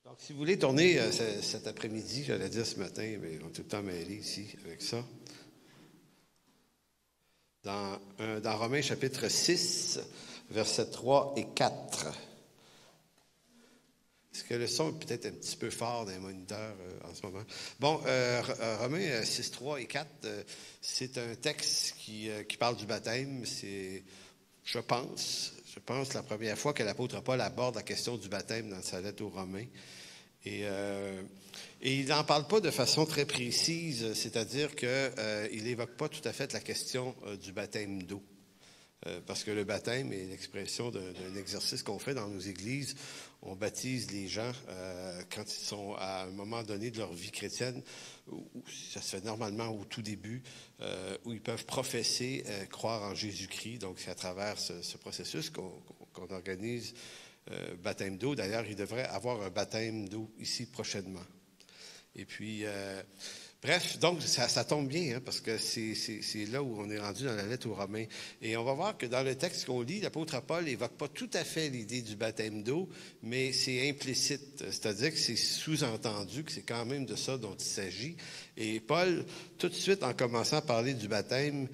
Donc, si vous voulez tourner cet après-midi, j'allais dire ce matin, mais on est tout le temps mêlés ici avec ça. Dans Romains chapitre 6, versets 3 et 4. Est-ce que le son est peut-être un petit peu fort dans les moniteurs en ce moment? Bon, Romains 6, 3 et 4, c'est un texte qui parle du baptême. C'est, je pense, la première fois que l'apôtre Paul aborde la question du baptême dans sa lettre aux Romains. Et il n'en parle pas de façon très précise, c'est-à-dire qu'il n'évoque pas tout à fait la question du baptême d'eau. Parce que le baptême est l'expression d'un exercice qu'on fait dans nos églises. On baptise les gens quand ils sont à un moment donné de leur vie chrétienne, où ça se fait normalement au tout début, où ils peuvent professer, croire en Jésus-Christ. Donc c'est à travers ce processus qu'on organise baptême d'eau. D'ailleurs, il devrait avoir un baptême d'eau ici prochainement. Et puis, bref, donc ça tombe bien, hein, parce que c'est là où on est rendu dans la lettre aux Romains. Et on va voir que dans le texte qu'on lit, l'apôtre Paul n'évoque pas tout à fait l'idée du baptême d'eau, mais c'est implicite, c'est-à-dire que c'est sous-entendu, que c'est quand même de ça dont il s'agit. Et Paul, tout de suite, en commençant à parler du baptême,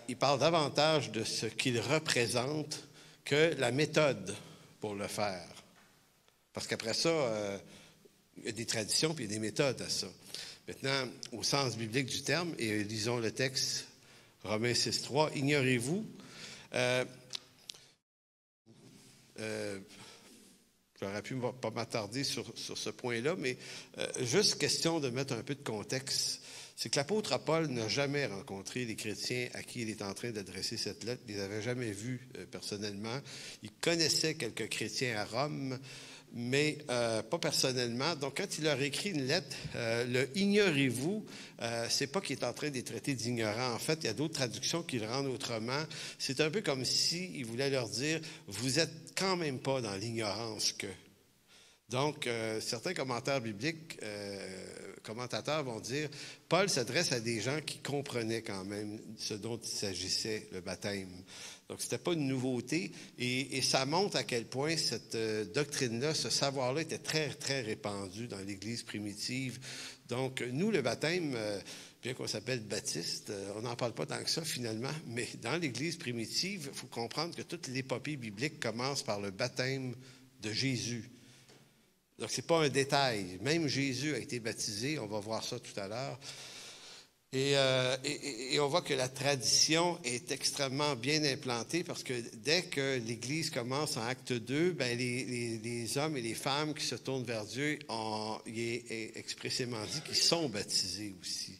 il parle davantage de ce qu'il représente que la méthode pour le faire. Parce qu'après ça, il y a des traditions puis il y a des méthodes à ça. Maintenant, au sens biblique du terme, et lisons le texte, Romains 6, 3, ignorez-vous, j'aurais pu pas m'attarder sur ce point-là, mais juste question de mettre un peu de contexte. C'est que l'apôtre Paul n'a jamais rencontré les chrétiens à qui il est en train d'adresser cette lettre. Il ne les avait jamais vus personnellement. Il connaissait quelques chrétiens à Rome, mais pas personnellement. Donc, quand il leur écrit une lettre, le « ignorez-vous », c'est pas qu'il est en train de les traiter d'ignorants. En fait, il y a d'autres traductions qui le rendent autrement. C'est un peu comme s'il voulait leur dire « vous êtes quand même pas dans l'ignorance que ». Donc, certains commentateurs bibliques, commentateurs vont dire, Paul s'adresse à des gens qui comprenaient quand même ce dont il s'agissait, le baptême. Donc, c'était pas une nouveauté et ça montre à quel point cette doctrine-là, ce savoir-là était très, très répandu dans l'Église primitive. Donc, nous, le baptême, bien qu'on s'appelle baptiste, on n'en parle pas tant que ça finalement, mais dans l'Église primitive, il faut comprendre que toute l'épopée biblique commence par le baptême de Jésus. Donc, ce n'est pas un détail. Même Jésus a été baptisé, on va voir ça tout à l'heure. Et on voit que la tradition est extrêmement bien implantée parce que dès que l'Église commence en acte 2, ben les hommes et les femmes qui se tournent vers Dieu, il est expressément dit qu'ils sont baptisés aussi.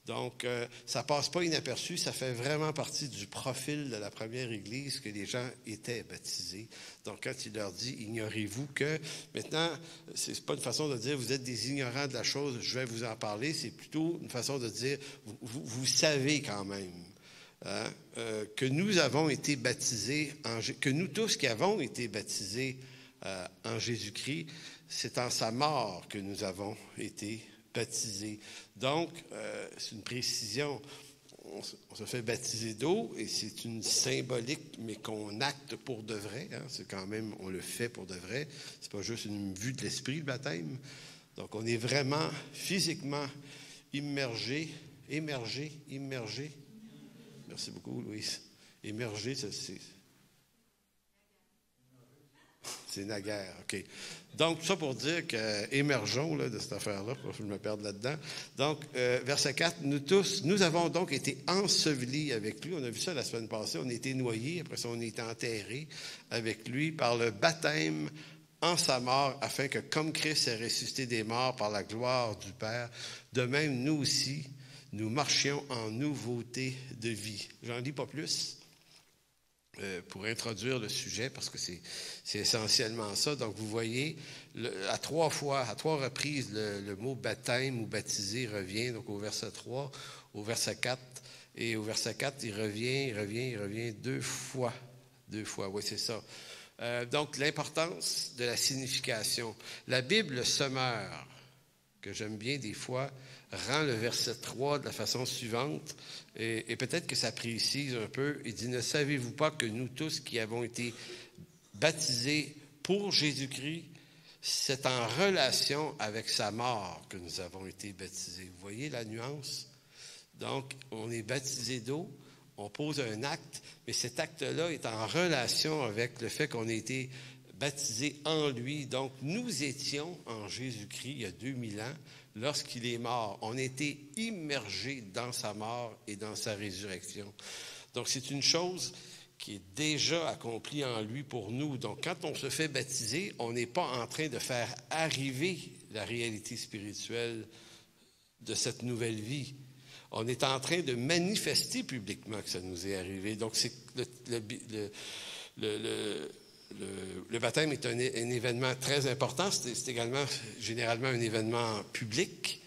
Donc, ça passe pas inaperçu, ça fait vraiment partie du profil de la première Église que les gens étaient baptisés. Donc, quand il leur dit « ignorez-vous que », maintenant, c'est pas une façon de dire « vous êtes des ignorants de la chose, je vais vous en parler », c'est plutôt une façon de dire « vous savez quand même hein, que nous avons été baptisés, que nous tous qui avons été baptisés en Jésus-Christ, c'est en sa mort que nous avons été baptisés. » Donc, c'est une précision. On se fait baptiser d'eau et c'est une symbolique, mais qu'on acte pour de vrai. Hein, c'est quand même, on le fait pour de vrai. C'est pas juste une vue de l'esprit, le baptême. Donc, on est vraiment physiquement immergé. Merci beaucoup, Louise. Immergé, c'est naguère, OK. Donc, ça pour dire que, émergeons là, de cette affaire-là, pour que je me perde là-dedans. Donc, verset 4, nous avons donc été ensevelis avec lui. On a vu ça la semaine passée, on a été noyés, après ça on a été enterrés avec lui par le baptême en sa mort, afin que, comme Christ est ressuscité des morts par la gloire du Père, de même, nous aussi, nous marchions en nouveauté de vie. J'en dis pas plus. Pour introduire le sujet, parce que c'est essentiellement ça. Donc, vous voyez, à trois reprises, le mot baptême ou baptisé revient, donc au verset 3, au verset 4, et au verset 4, il revient deux fois. Oui, c'est ça. Donc, l'importance de la signification. La Bible Semeur, que j'aime bien des fois, rend le verset 3 de la façon suivante, et peut-être que ça précise un peu. Il dit « Ne savez-vous pas que nous tous qui avons été baptisés pour Jésus-Christ, c'est en relation avec sa mort que nous avons été baptisés. Vous voyez la nuance? Donc, on est baptisé d'eau, on pose un acte, mais cet acte-là est en relation avec le fait qu'on a été baptisé en lui. Donc, nous étions en Jésus-Christ il y a 2000 ans, lorsqu'il est mort. On a été immergés dans sa mort et dans sa résurrection. Donc, c'est une chose qui est déjà accomplie en lui pour nous. Donc, quand on se fait baptiser, on n'est pas en train de faire arriver la réalité spirituelle de cette nouvelle vie. On est en train de manifester publiquement que ça nous est arrivé. Donc, c'est le baptême est un événement très important. C'est également généralement un événement public.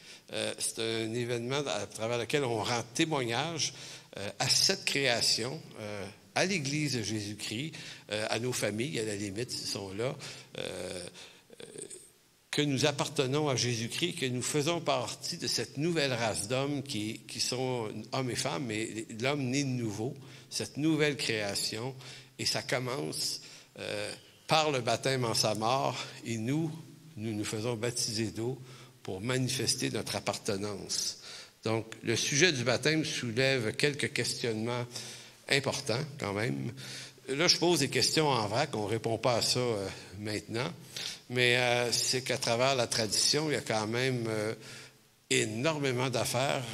C'est un événement à travers lequel on rend témoignage à cette création, à l'Église de Jésus-Christ, à nos familles, à la limite, s'ils sont là, que nous appartenons à Jésus-Christ, que nous faisons partie de cette nouvelle race d'hommes qui sont hommes et femmes, mais l'homme né de nouveau, cette nouvelle création, et ça commence par le baptême en sa mort, et nous faisons baptiser d'eau pour manifester notre appartenance. Donc, le sujet du baptême soulève quelques questionnements importants quand même. Là, je pose des questions en vrac, on ne répond pas à ça maintenant, mais c'est qu'à travers la tradition, il y a quand même énormément d'affaires,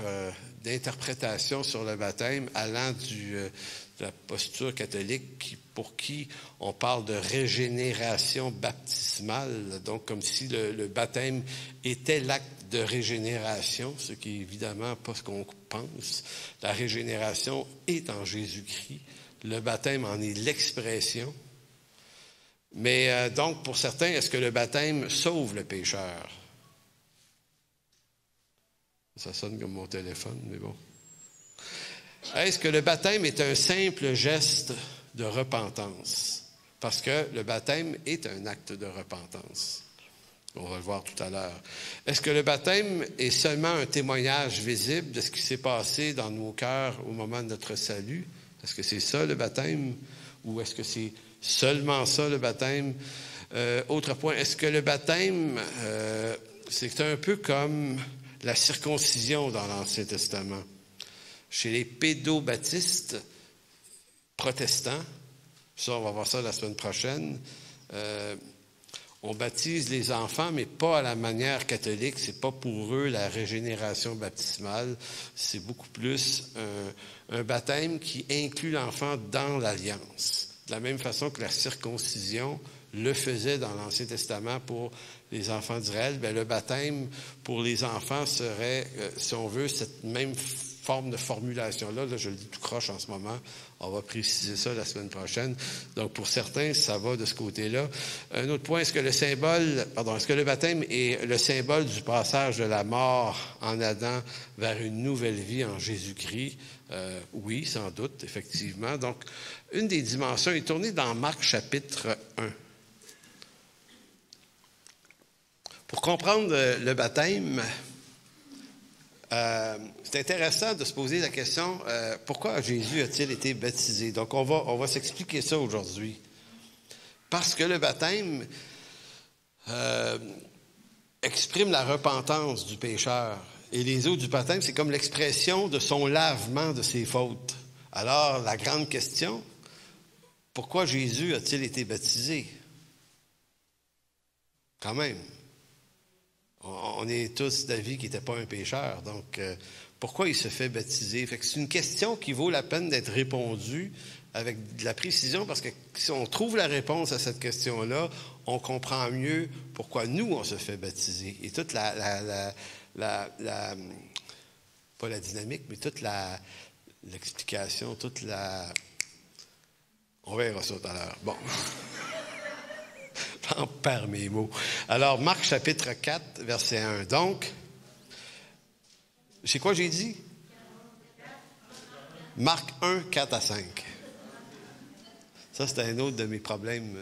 d'interprétations sur le baptême allant de la posture catholique pour qui on parle de régénération baptismale, donc comme si le baptême était l'acte de régénération, ce qui est évidemment pas ce qu'on pense. La régénération est en Jésus-Christ. Le baptême en est l'expression. Mais donc, pour certains, est-ce que le baptême sauve le pécheur? Ça sonne comme mon téléphone, mais bon. Est-ce que le baptême est un simple geste de repentance? Parce que le baptême est un acte de repentance. On va le voir tout à l'heure. Est-ce que le baptême est seulement un témoignage visible de ce qui s'est passé dans nos cœurs au moment de notre salut? Est-ce que c'est ça le baptême? Ou est-ce que c'est seulement ça le baptême? Autre point, est-ce que le baptême, c'est un peu comme la circoncision dans l'Ancien Testament? Chez les pédobaptistes protestants, ça on va voir ça la semaine prochaine, on baptise les enfants, mais pas à la manière catholique. C'est pas pour eux la régénération baptismale. C'est beaucoup plus un baptême qui inclut l'enfant dans l'alliance. De la même façon que la circoncision le faisait dans l'Ancien Testament pour les enfants d'Israël, bien, le baptême pour les enfants serait, si on veut, cette même forme de formulation-là. Là, je le dis tout croche en ce moment. On va préciser ça la semaine prochaine. Donc, pour certains, ça va de ce côté-là. Un autre point, est-ce que le baptême est le symbole du passage de la mort en Adam vers une nouvelle vie en Jésus-Christ? Oui, sans doute, effectivement. Donc, une des dimensions est tournée dans Marc chapitre 1. Pour comprendre le baptême, c'est intéressant de se poser la question, pourquoi Jésus a-t-il été baptisé? Donc, on va s'expliquer ça aujourd'hui. Parce que le baptême exprime la repentance du pécheur. Et les eaux du baptême, c'est comme l'expression de son lavement de ses fautes. Alors, la grande question, pourquoi Jésus a-t-il été baptisé? Quand même. On est tous d'avis qu'il n'était pas un pécheur. Donc, pourquoi il se fait baptiser? Fait que c'est une question qui vaut la peine d'être répondue avec de la précision, parce que si on trouve la réponse à cette question-là, on comprend mieux pourquoi nous, on se fait baptiser. Et toute pas la dynamique, mais toute l'explication, on verra ça tout à l'heure. Bon. J'en perds mes mots. Alors, Marc chapitre 4, verset 1. Donc, c'est quoi j'ai dit? Marc 1, 4 à 5. Ça, c'est un autre de mes problèmes.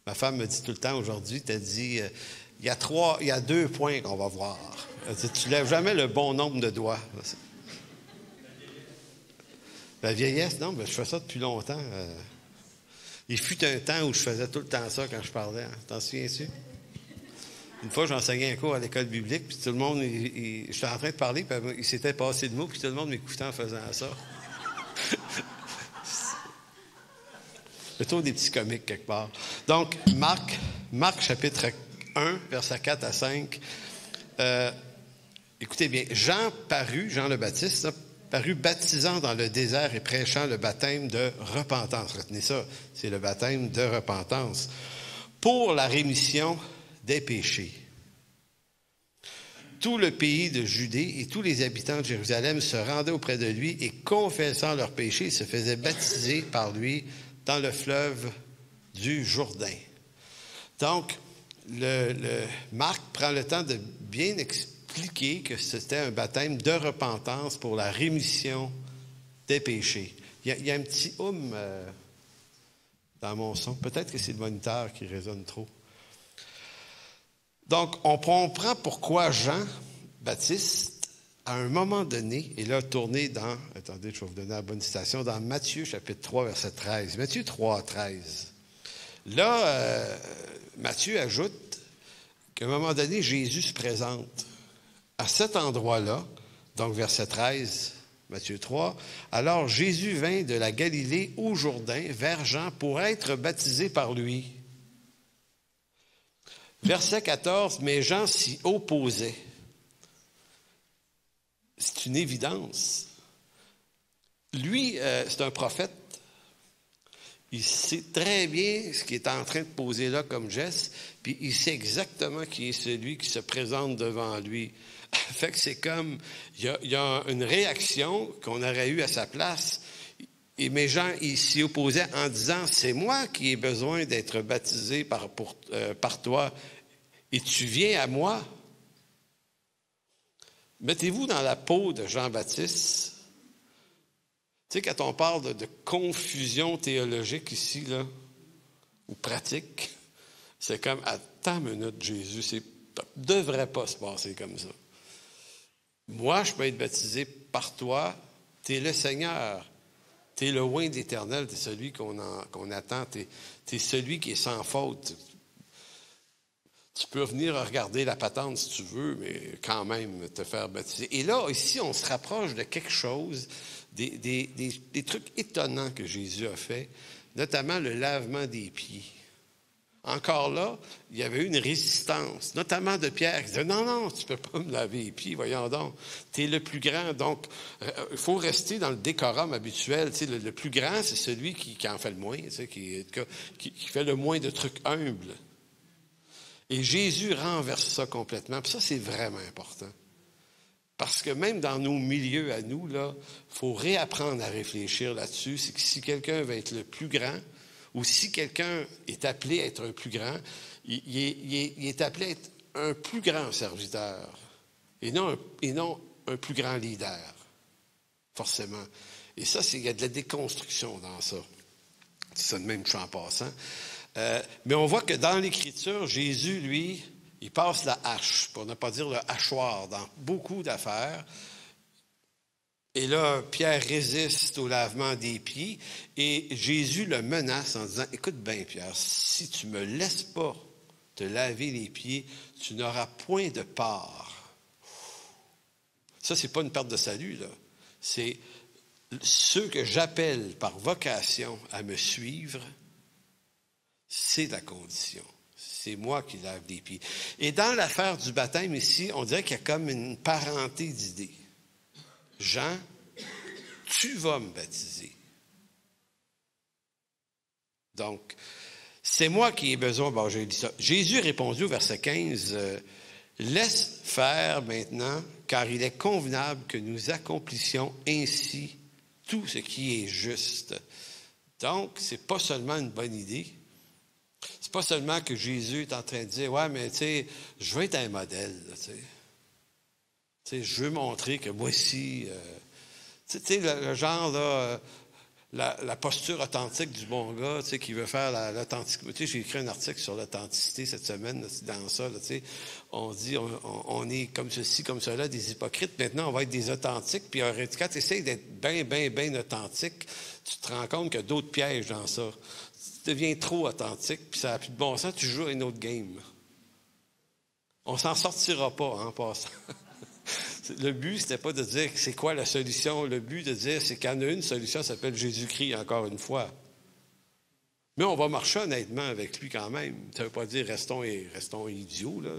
Ma femme me dit tout le temps aujourd'hui, tu as dit, il y a 2 points qu'on va voir. Tu lèves jamais le bon nombre de doigts. La vieillesse, non, mais je fais ça depuis longtemps. Il fut un temps où je faisais tout le temps ça quand je parlais. Hein. T'en souviens-tu? Une fois, j'enseignais un cours à l'école biblique, puis tout le monde, j'étais en train de parler, puis il s'était passé de mots, puis tout le monde m'écoutait en faisant ça. Le tour des petits comiques quelque part. Donc, Marc chapitre 1, versets 4 à 5. Écoutez bien, Jean le Baptiste, là, parut baptisant dans le désert et prêchant le baptême de repentance. Retenez ça, c'est le baptême de repentance. Pour la rémission des péchés. Tout le pays de Judée et tous les habitants de Jérusalem se rendaient auprès de lui et, confessant leurs péchés, se faisaient baptiser par lui dans le fleuve du Jourdain. Donc, Marc prend le temps de bien expliquer que c'était un baptême de repentance pour la rémission des péchés. Il y a un petit dans mon son. Peut-être que c'est le moniteur qui résonne trop. Donc, on comprend pourquoi Jean-Baptiste, à un moment donné, et là, tourné dans, attendez, je vais vous donner la bonne citation, dans Matthieu, chapitre 3, verset 13. Matthieu 3, 13. Là, Matthieu ajoute qu'à un moment donné, Jésus se présente. À cet endroit-là, donc verset 13, Matthieu 3, « Alors Jésus vint de la Galilée au Jourdain vers Jean pour être baptisé par lui. » Verset 14, « Mais Jean s'y opposait. » C'est une évidence. Lui, c'est un prophète. Il sait très bien ce qu'il est en train de poser là comme geste, puis il sait exactement qui est celui qui se présente devant lui. Fait que c'est comme, il y a une réaction qu'on aurait eue à sa place. Mais Jean, il s'y opposait en disant, c'est moi qui ai besoin d'être baptisé par toi, et tu viens à moi. Mettez-vous dans la peau de Jean-Baptiste. Tu sais, quand on parle de confusion théologique ici, là, ou pratique, c'est comme, attends une minute, Jésus, ça ne devrait pas se passer comme ça. Moi, je peux être baptisé par toi, tu es le Seigneur, tu es le oint d'Éternel, tu es celui qu'on attend, tu es celui qui est sans faute. Tu peux venir regarder la patente si tu veux, mais quand même te faire baptiser. Et là, ici, on se rapproche de quelque chose, des trucs étonnants que Jésus a fait, notamment le lavement des pieds. Encore là, il y avait une résistance, notamment de Pierre, qui disait « Non, tu ne peux pas me laver les pieds, voyons donc, tu es le plus grand. » Donc, il faut rester dans le décorum habituel. Tu sais, le plus grand, c'est celui qui en fait le moins, tu sais, qui fait le moins de trucs humbles. Et Jésus renverse ça complètement. Puis ça, c'est vraiment important. Parce que même dans nos milieux à nous, là, il faut réapprendre à réfléchir là-dessus. C'est que si quelqu'un veut être le plus grand, ou si quelqu'un est appelé à être un plus grand, il est appelé à être un plus grand serviteur et non un plus grand leader, forcément. Et ça, il y a de la déconstruction dans ça. C'est ça de même, je suis en passant. Mais on voit que dans l'Écriture, Jésus, lui, il passe la hache, pour ne pas dire le hachoir, dans beaucoup d'affaires. Et là, Pierre résiste au lavement des pieds et Jésus le menace en disant, « Écoute bien, Pierre, si tu ne me laisses pas te laver les pieds, tu n'auras point de part. » Ça, c'est pas une perte de salut, là. C'est ceux que j'appelle par vocation à me suivre, c'est la condition. C'est moi qui lave les pieds. Et dans l'affaire du baptême ici, on dirait qu'il y a comme une parenté d'idées. Jean, tu vas me baptiser. Donc, c'est moi qui ai besoin. Bon, j'ai dit ça. Jésus répondit au verset 15, laisse faire maintenant, car il est convenable que nous accomplissions ainsi tout ce qui est juste. Donc, c'est pas seulement une bonne idée. C'est pas seulement que Jésus est en train de dire, ouais, mais tu sais, je veux être un modèle, tu sais. Tu sais, je veux montrer que moi aussi, tu sais, le genre, là, la posture authentique du bon gars, tu sais, qui veut faire l'authenticité. Tu sais, j'ai écrit un article sur l'authenticité cette semaine, là, dans ça, là, tu sais. On dit, on est comme ceci, comme cela, des hypocrites. Maintenant, on va être des authentiques. Puis, quand tu essaies d'être bien authentique, tu te rends compte qu'il y a d'autres pièges dans ça. Tu deviens trop authentique, puis ça n'a plus de bon sens, tu joues à une autre game. On ne s'en sortira pas en passant. Le but, c'était pas de dire c'est quoi la solution. Le but de dire c'est qu'il y en a une solution, ça s'appelle Jésus-Christ, encore une fois. Mais on va marcher honnêtement avec lui quand même. Ça ne veut pas dire restons idiots, là.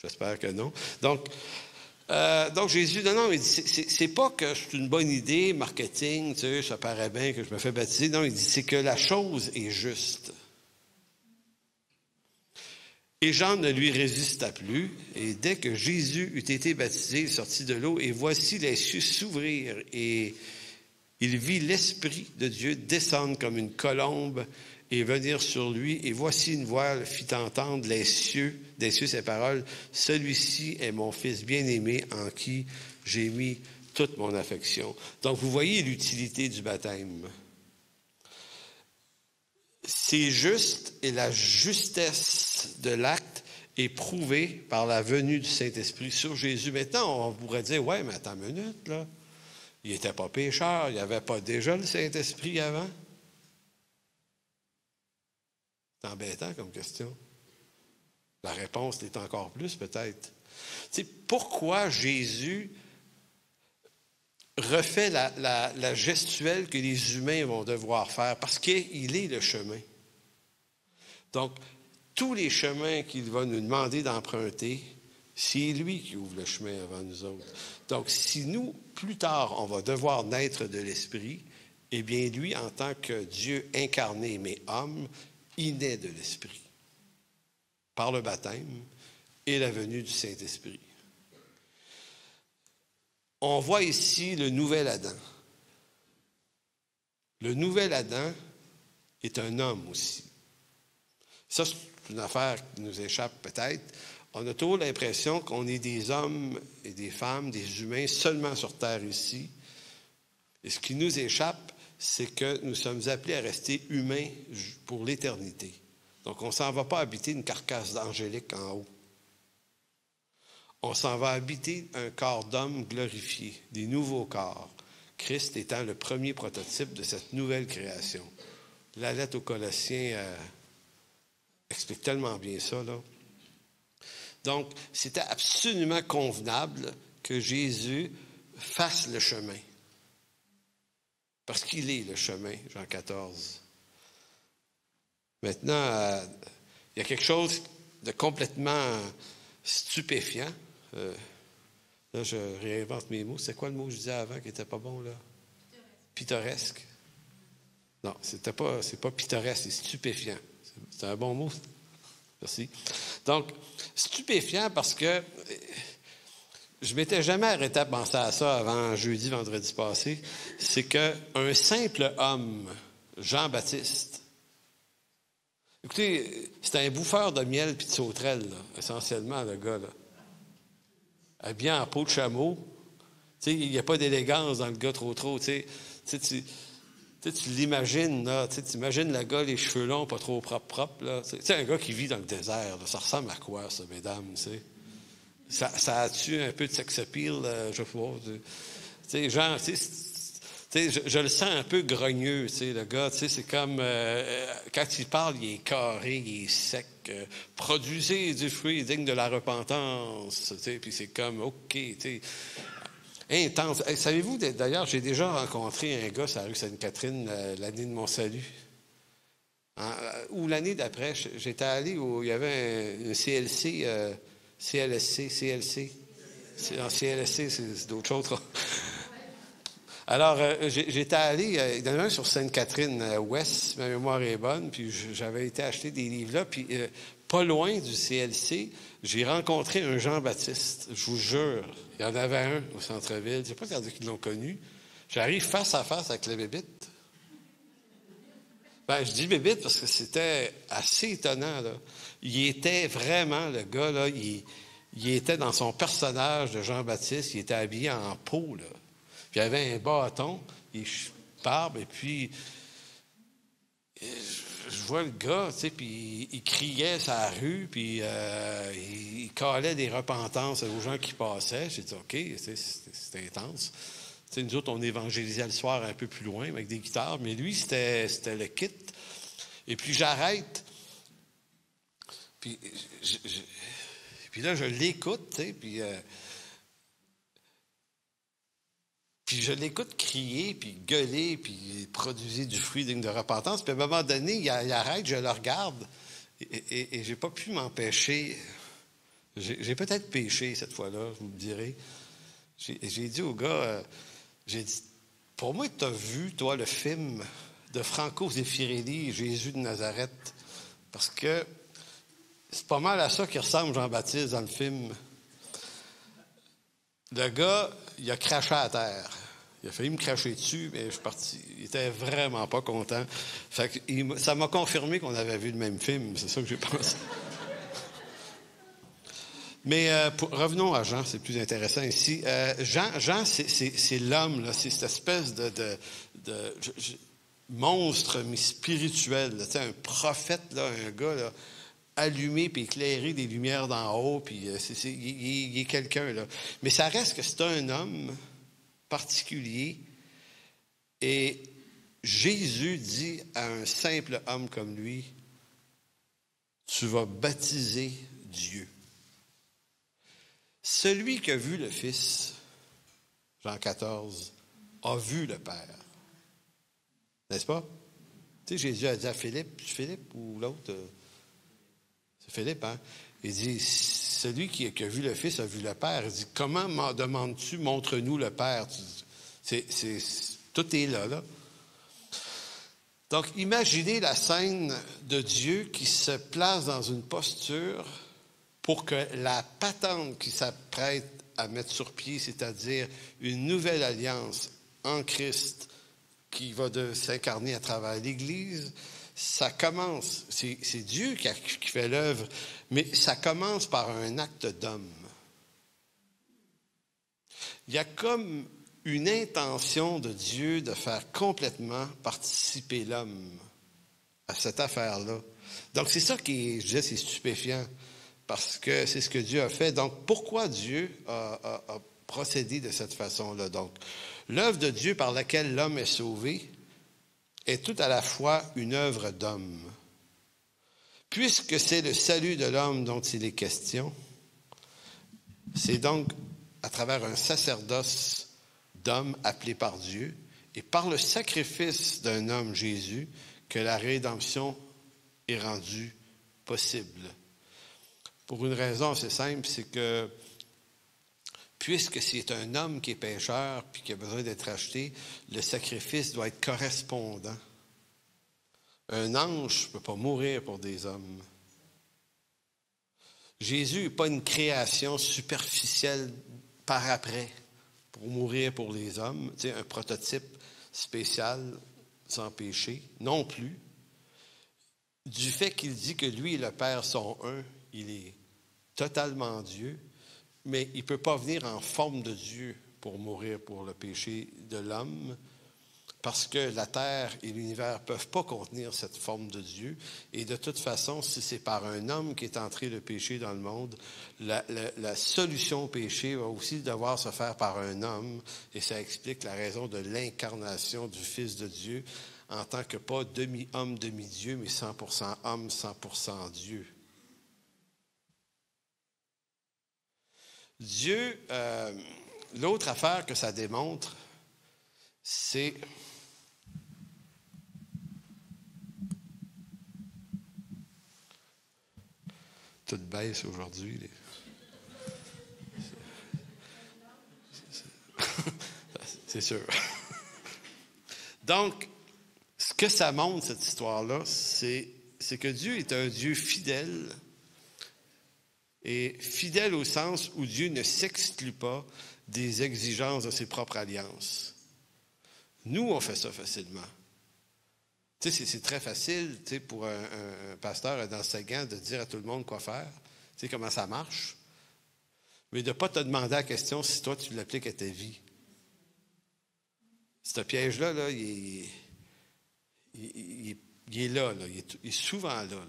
J'espère que non. Donc Jésus, non, il dit, c'est pas que c'est une bonne idée, marketing, tu sais, ça paraît bien que je me fais baptiser. Non, il dit, c'est que la chose est juste. Et Jean ne lui résista plus, et dès que Jésus eut été baptisé, il sortit de l'eau, et voici les cieux s'ouvrir, et il vit l'Esprit de Dieu descendre comme une colombe et venir sur lui. Et voici une voix fit entendre des cieux ces paroles. Celui-ci est mon Fils bien-aimé en qui j'ai mis toute mon affection. Donc, vous voyez l'utilité du baptême. C'est juste et la justesse de l'acte est prouvée par la venue du Saint-Esprit sur Jésus. Maintenant, on pourrait dire, ouais, mais attends une minute, là. Il n'était pas pécheur, il n'y avait pas déjà le Saint-Esprit avant? C'est embêtant comme question. La réponse l'est encore plus, peut-être. Tu sais, pourquoi Jésus refait la gestuelle que les humains vont devoir faire? Parce qu'il est le chemin. Donc, tous les chemins qu'il va nous demander d'emprunter, c'est lui qui ouvre le chemin avant nous autres. Donc, si nous, plus tard, on va devoir naître de l'Esprit, eh bien, lui, en tant que Dieu incarné, mais homme, il naît de l'Esprit, par le baptême et la venue du Saint-Esprit. On voit ici le nouvel Adam. Le nouvel Adam est un homme aussi. Ça, c'est une affaire qui nous échappe peut-être. On a toujours l'impression qu'on est des hommes et des femmes, des humains seulement sur Terre ici. Et ce qui nous échappe, c'est que nous sommes appelés à rester humains pour l'éternité. Donc, on ne s'en va pas habiter une carcasse d'angélique en haut. On s'en va habiter un corps d'homme glorifié, des nouveaux corps, Christ étant le premier prototype de cette nouvelle création. La lettre aux Colossiens explique tellement bien ça, là. Donc, c'était absolument convenable que Jésus fasse le chemin. Parce qu'il est le chemin, Jean 14. Maintenant, il y a quelque chose de complètement stupéfiant. Là, je réinvente mes mots. C'est quoi le mot que je disais avant qui n'était pas bon, là? Pittoresque. Non, c'est pas pittoresque, c'est stupéfiant. C'est un bon mot. Merci. Donc, stupéfiant parce que je m'étais jamais arrêté à penser à ça avant jeudi, vendredi passé. C'est qu'un simple homme, Jean-Baptiste, écoutez, c'était un bouffeur de miel puis de sauterelles, là, essentiellement, le gars, là. Habillé en peau de chameau. Tu sais, il n'y a pas d'élégance dans le gars trop, tu sais. Tu l'imagines, là, tu imagines le gars, les cheveux longs, pas trop propres, là. Tu sais, un gars qui vit dans le désert, là, ça ressemble à quoi, ça, mesdames, tu sais? Ça a-tu un peu de sex appeal, je sais pas. Tu sais, genre, tu sais, je le sens un peu grogneux, tu sais, le gars, tu sais, c'est comme, quand il parle, il est carré, il est sec. Produisez du fruit digne de la repentance, tu sais, puis c'est comme, OK, tu sais. Intense. Hey, savez-vous, d'ailleurs, j'ai déjà rencontré un gars sur la rue Sainte-Catherine l'année de mon salut. Ou l'année d'après, j'étais allé où il y avait un CLC, CLSC. En CLSC, c'est d'autres choses. Alors, j'étais allé, il y en a un sur Sainte-Catherine-Ouest, ma mémoire est bonne, puis j'avais été acheter des livres là, puis pas loin du CLC, j'ai rencontré un Jean-Baptiste, je vous jure. Il y en avait un au centre-ville. Je ne sais pas s'il y en a qui l'ont connu. J'arrive face à face avec le bébite. Ben, je dis bébite parce que c'était assez étonnant, là. Il était vraiment, le gars, là, il était dans son personnage de Jean-Baptiste, il était habillé en peau, là. Puis il avait un bâton, il barbe, et puis je vois le gars, tu sais, puis il criait sur la rue, puis il calait des repentances aux gens qui passaient. J'ai dit, OK, c'était intense. Tu sais, nous autres, on évangélisait le soir un peu plus loin avec des guitares, mais lui, c'était le kit. Et puis j'arrête, puis Puis là, je l'écoute, tu sais, puis je l'écoute crier, puis gueuler, puis produire du fruit digne de repentance. Puis à un moment donné, il arrête, je le regarde, et j'ai pas pu m'empêcher. J'ai peut-être péché cette fois-là, vous me direz. J'ai dit au gars, j'ai dit, pour moi, tu as vu, toi, le film de Franco Zeffirelli, Jésus de Nazareth, parce que c'est pas mal à ça qui ressemble Jean-Baptiste dans le film. Le gars, il a craché à terre. Il a failli me cracher dessus, mais je suis parti. Il était vraiment pas content. Fait que ça m'a confirmé qu'on avait vu le même film. C'est ça que j'ai pensé. Mais revenons à Jean, c'est plus intéressant ici. Jean, c'est l'homme, là, c'est cette espèce de monstre, mais spirituel. Là, un prophète, là, un gars là, allumé puis éclairé des lumières d'en haut, puis il est quelqu'un. Là. Mais ça reste que c'est un homme particulier. Et Jésus dit à un simple homme comme lui, tu vas baptiser Dieu. Celui qui a vu le Fils, Jean 14, a vu le Père. N'est-ce pas? Tu sais, Jésus a dit à Philippe ou l'autre, c'est Philippe, hein? Il dit, celui qui a vu le Fils a vu le Père. Il dit, comment m'en demandes-tu, montre-nous le Père? Tout est là. Donc, imaginez la scène de Dieu qui se place dans une posture pour que la patente qui s'apprête à mettre sur pied, c'est-à-dire une nouvelle alliance en Christ qui va s'incarner à travers l'Église, ça commence, c'est Dieu qui fait l'œuvre, mais ça commence par un acte d'homme. Il y a comme une intention de Dieu de faire complètement participer l'homme à cette affaire-là. Donc, c'est ça qui, je disais, c'est stupéfiant, parce que c'est ce que Dieu a fait. Donc, pourquoi Dieu a procédé de cette façon-là? Donc, l'œuvre de Dieu par laquelle l'homme est sauvé est tout à la fois une œuvre d'homme. Puisque c'est le salut de l'homme dont il est question, c'est donc à travers un sacerdoce d'homme appelé par Dieu et par le sacrifice d'un homme, Jésus, que la rédemption est rendue possible. Pour une raison assez simple, c'est que puisque c'est un homme qui est pécheur puis qui a besoin d'être acheté, le sacrifice doit être correspondant. Un ange ne peut pas mourir pour des hommes. Jésus n'est pas une création superficielle par après pour mourir pour les hommes, tu sais, un prototype spécial sans péché, non plus. Du fait qu'il dit que lui et le Père sont un, il est totalement Dieu, mais il ne peut pas venir en forme de Dieu pour mourir pour le péché de l'homme, parce que la terre et l'univers ne peuvent pas contenir cette forme de Dieu. Et de toute façon, si c'est par un homme qui est entré le péché dans le monde, la solution au péché va aussi devoir se faire par un homme. Et ça explique la raison de l'incarnation du Fils de Dieu en tant que pas demi-homme, demi-Dieu, mais 100% homme, 100% Dieu. Dieu, l'autre affaire que ça démontre, c'est tout baisse aujourd'hui. C'est sûr. Donc, ce que ça montre, cette histoire-là, c'est que Dieu est un Dieu fidèle, et fidèle au sens où Dieu ne s'exclut pas des exigences de ses propres alliances. Nous, on fait ça facilement. Tu sais, c'est très facile, tu sais, pour un pasteur, un enseignant, de dire à tout le monde quoi faire, tu sais, comment ça marche, mais de ne pas te demander la question si toi, tu l'appliques à ta vie. Ce piège-là, là, il est là, il est souvent là.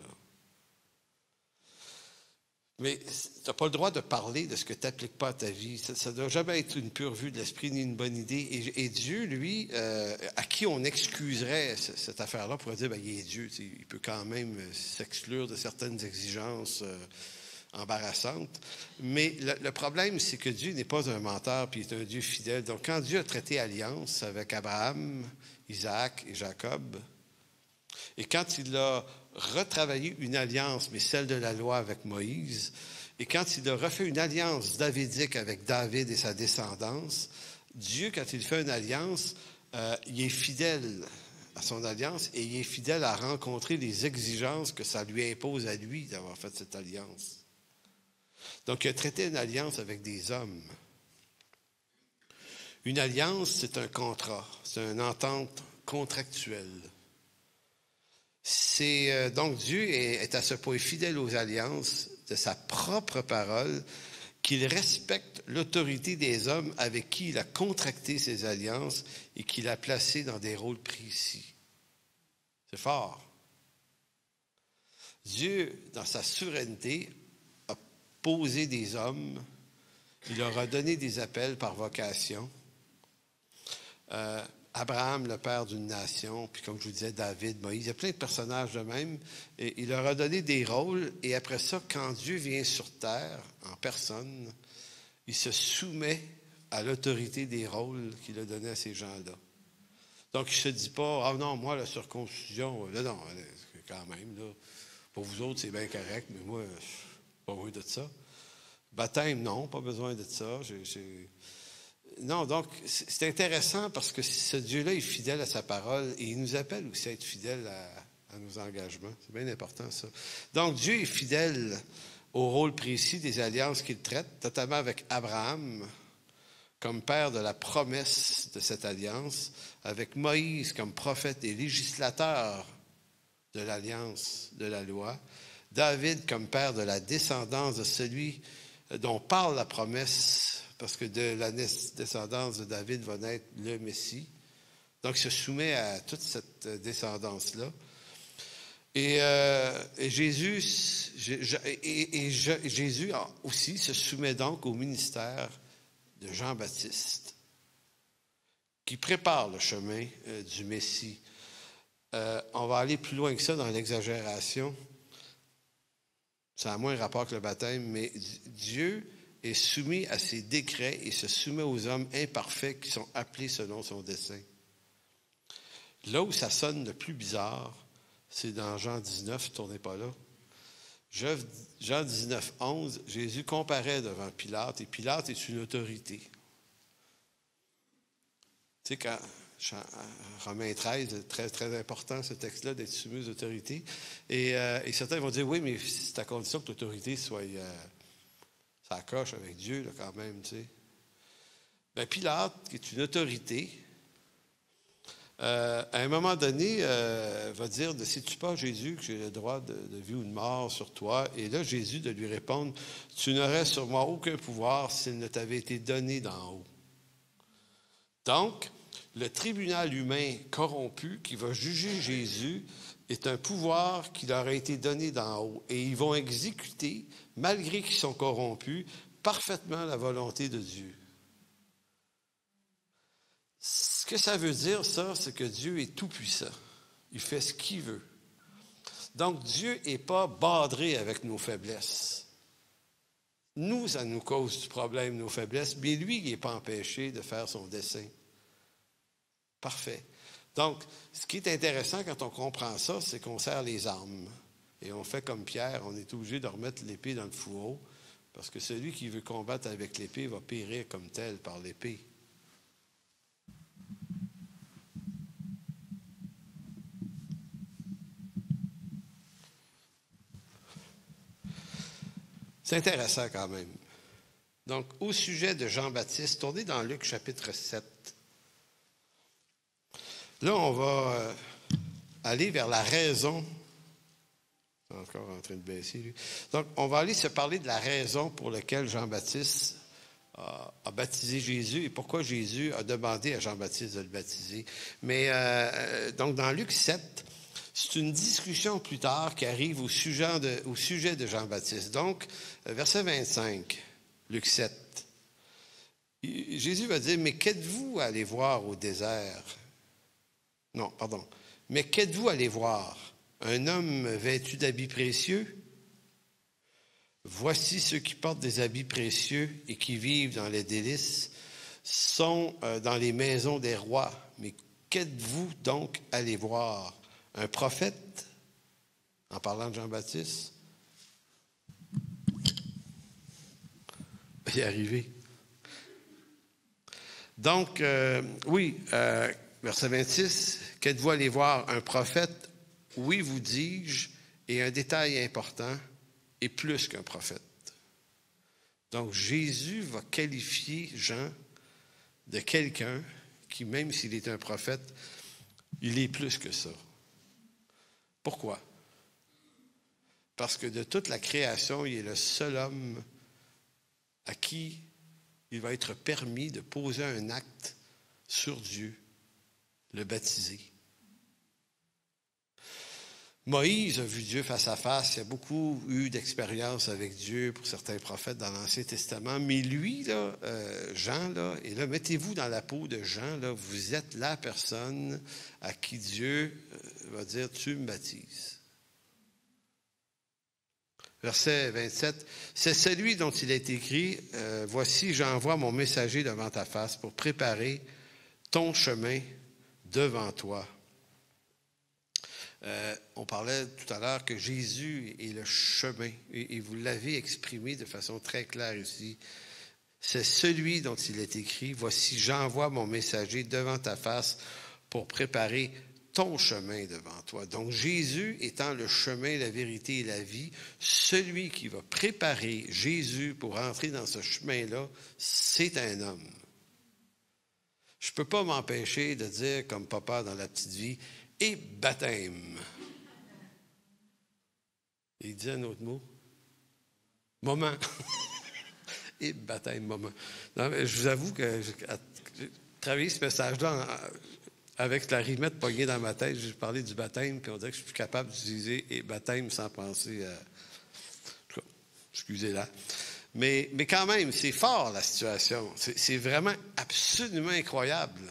Mais tu n'as pas le droit de parler de ce que tu n'appliques pas à ta vie. Ça ne doit jamais être une pure vue de l'esprit ni une bonne idée. Et Dieu, lui, à qui on excuserait cette affaire-là, pourrait dire, il est Dieu. Il peut quand même s'exclure de certaines exigences embarrassante. Mais le problème, c'est que Dieu n'est pas un menteur, puis il est un Dieu fidèle. Donc, quand Dieu a traité alliance avec Abraham, Isaac et Jacob, et quand il a retravaillé une alliance, mais celle de la loi avec Moïse, et quand il a refait une alliance davidique avec David et sa descendance, Dieu, quand il fait une alliance, il est fidèle à son alliance et il est fidèle à rencontrer les exigences que ça lui impose à lui d'avoir fait cette alliance. Donc, il a traité une alliance avec des hommes. Une alliance, c'est un contrat, c'est une entente contractuelle. Donc, Dieu est à ce point fidèle aux alliances de sa propre parole qu'il respecte l'autorité des hommes avec qui il a contracté ces alliances et qu'il a placés dans des rôles précis. C'est fort. Dieu, dans sa souveraineté, a posé des hommes, il leur a donné des appels par vocation. Abraham, le père d'une nation, puis comme je vous disais, David, Moïse, il y a plein de personnages de même, et il leur a donné des rôles, et après ça, quand Dieu vient sur terre, en personne, il se soumet à l'autorité des rôles qu'il a donnés à ces gens-là. Donc, il ne se dit pas, ah non, moi, la circoncision, non, quand même, là, pour vous autres, c'est bien correct, mais moi, je suis pas besoin de ça. Baptême, non, pas besoin de ça. Non, donc, c'est intéressant parce que ce Dieu-là est fidèle à sa parole et il nous appelle aussi à être fidèles à nos engagements. C'est bien important, ça. Donc, Dieu est fidèle au rôle précis des alliances qu'il traite, notamment avec Abraham comme père de la promesse de cette alliance, avec Moïse comme prophète et législateur de l'alliance de la loi, David comme père de la descendance de celui dont parle la promesse, parce que de la descendance de David va naître le Messie. Donc, il se soumet à toute cette descendance-là. Et Jésus aussi se soumet donc au ministère de Jean-Baptiste, qui prépare le chemin du Messie. On va aller plus loin que ça dans l'exagération. Ça a moins rapport que le baptême, mais Dieu est soumis à ses décrets et se soumet aux hommes imparfaits qui sont appelés selon son dessein. Là où ça sonne le plus bizarre, c'est dans Jean 19, tournez pas là. Jean 19, 11, Jésus comparaît devant Pilate, et Pilate est une autorité. Tu sais, quand Romains 13, très, très important ce texte-là, d'être soumis aux autorités. Et certains vont dire, oui, mais c'est à condition que l'autorité soit ça coche avec Dieu, là, quand même, tu sais. Bien, Pilate, qui est une autorité, à un moment donné, va dire, ne sais-tu pas, Jésus, que j'ai le droit de vie ou de mort sur toi? Et là, Jésus de lui répondre, tu n'aurais sur moi aucun pouvoir s'il ne t'avait été donné d'en haut. Donc, le tribunal humain corrompu qui va juger Jésus est un pouvoir qui leur a été donné d'en haut. Et ils vont exécuter, malgré qu'ils sont corrompus, parfaitement la volonté de Dieu. Ce que ça veut dire, ça, c'est que Dieu est tout-puissant. Il fait ce qu'il veut. Donc, Dieu n'est pas badré avec nos faiblesses. Nous, ça nous cause du problème, nos faiblesses, mais lui, il n'est pas empêché de faire son dessein. Parfait. Donc, ce qui est intéressant quand on comprend ça, c'est qu'on serre les armes. Et on fait comme Pierre, on est obligé de remettre l'épée dans le fourreau, parce que celui qui veut combattre avec l'épée va périr comme tel par l'épée. C'est intéressant quand même. Donc, au sujet de Jean-Baptiste, tournez dans Luc chapitre 7. Là, on va aller vers la raison. C'est encore en train de baisser, lui. Donc, on va aller se parler de la raison pour laquelle Jean-Baptiste a baptisé Jésus et pourquoi Jésus a demandé à Jean-Baptiste de le baptiser. Mais, donc, dans Luc 7, c'est une discussion plus tard qui arrive au sujet de Jean-Baptiste. Donc, verset 25, Luc 7. Jésus va dire, mais qu'êtes-vous allé voir au désert? Non, pardon. Mais qu'êtes-vous allé voir? Un homme vêtu d'habits précieux? Voici ceux qui portent des habits précieux et qui vivent dans les délices sont dans les maisons des rois. Mais qu'êtes-vous donc allés voir? Un prophète? En parlant de Jean-Baptiste? Il est arrivé. Donc, verset 26, qu'êtes-vous allés voir? Un prophète? Oui, vous dis-je, et un détail important, et plus qu'un prophète. Donc, Jésus va qualifier Jean de quelqu'un qui, même s'il est un prophète, il est plus que ça. Pourquoi? Parce que de toute la création, il est le seul homme à qui il va être permis de poser un acte sur Dieu, le baptiser. Moïse a vu Dieu face à face. Il a beaucoup eu d'expérience avec Dieu pour certains prophètes dans l'Ancien Testament. Mais lui, là, Jean, là, et là, mettez-vous dans la peau de Jean, là, vous êtes la personne à qui Dieu va dire « Tu me baptises ». Verset 27, « C'est celui dont il est écrit, voici, j'envoie mon messager devant ta face pour préparer ton chemin devant toi. » On parlait tout à l'heure que Jésus est le chemin, et vous l'avez exprimé de façon très claire ici. C'est celui dont il est écrit, « Voici, j'envoie mon messager devant ta face pour préparer ton chemin devant toi. » Donc Jésus étant le chemin, la vérité et la vie, celui qui va préparer Jésus pour entrer dans ce chemin-là, c'est un homme. Je ne peux pas m'empêcher de dire, comme papa dans La Petite Vie, et baptême. Il dit un autre mot. Moment. Et baptême, moment. Non, mais je vous avoue que j'ai travaillé ce message-là avec la rimette pognée dans ma tête. J'ai parlé du baptême, puis on dirait que je suis plus capable d'utiliser et baptême sans penser à... Excusez-la. Mais quand même, c'est fort la situation. C'est vraiment absolument incroyable.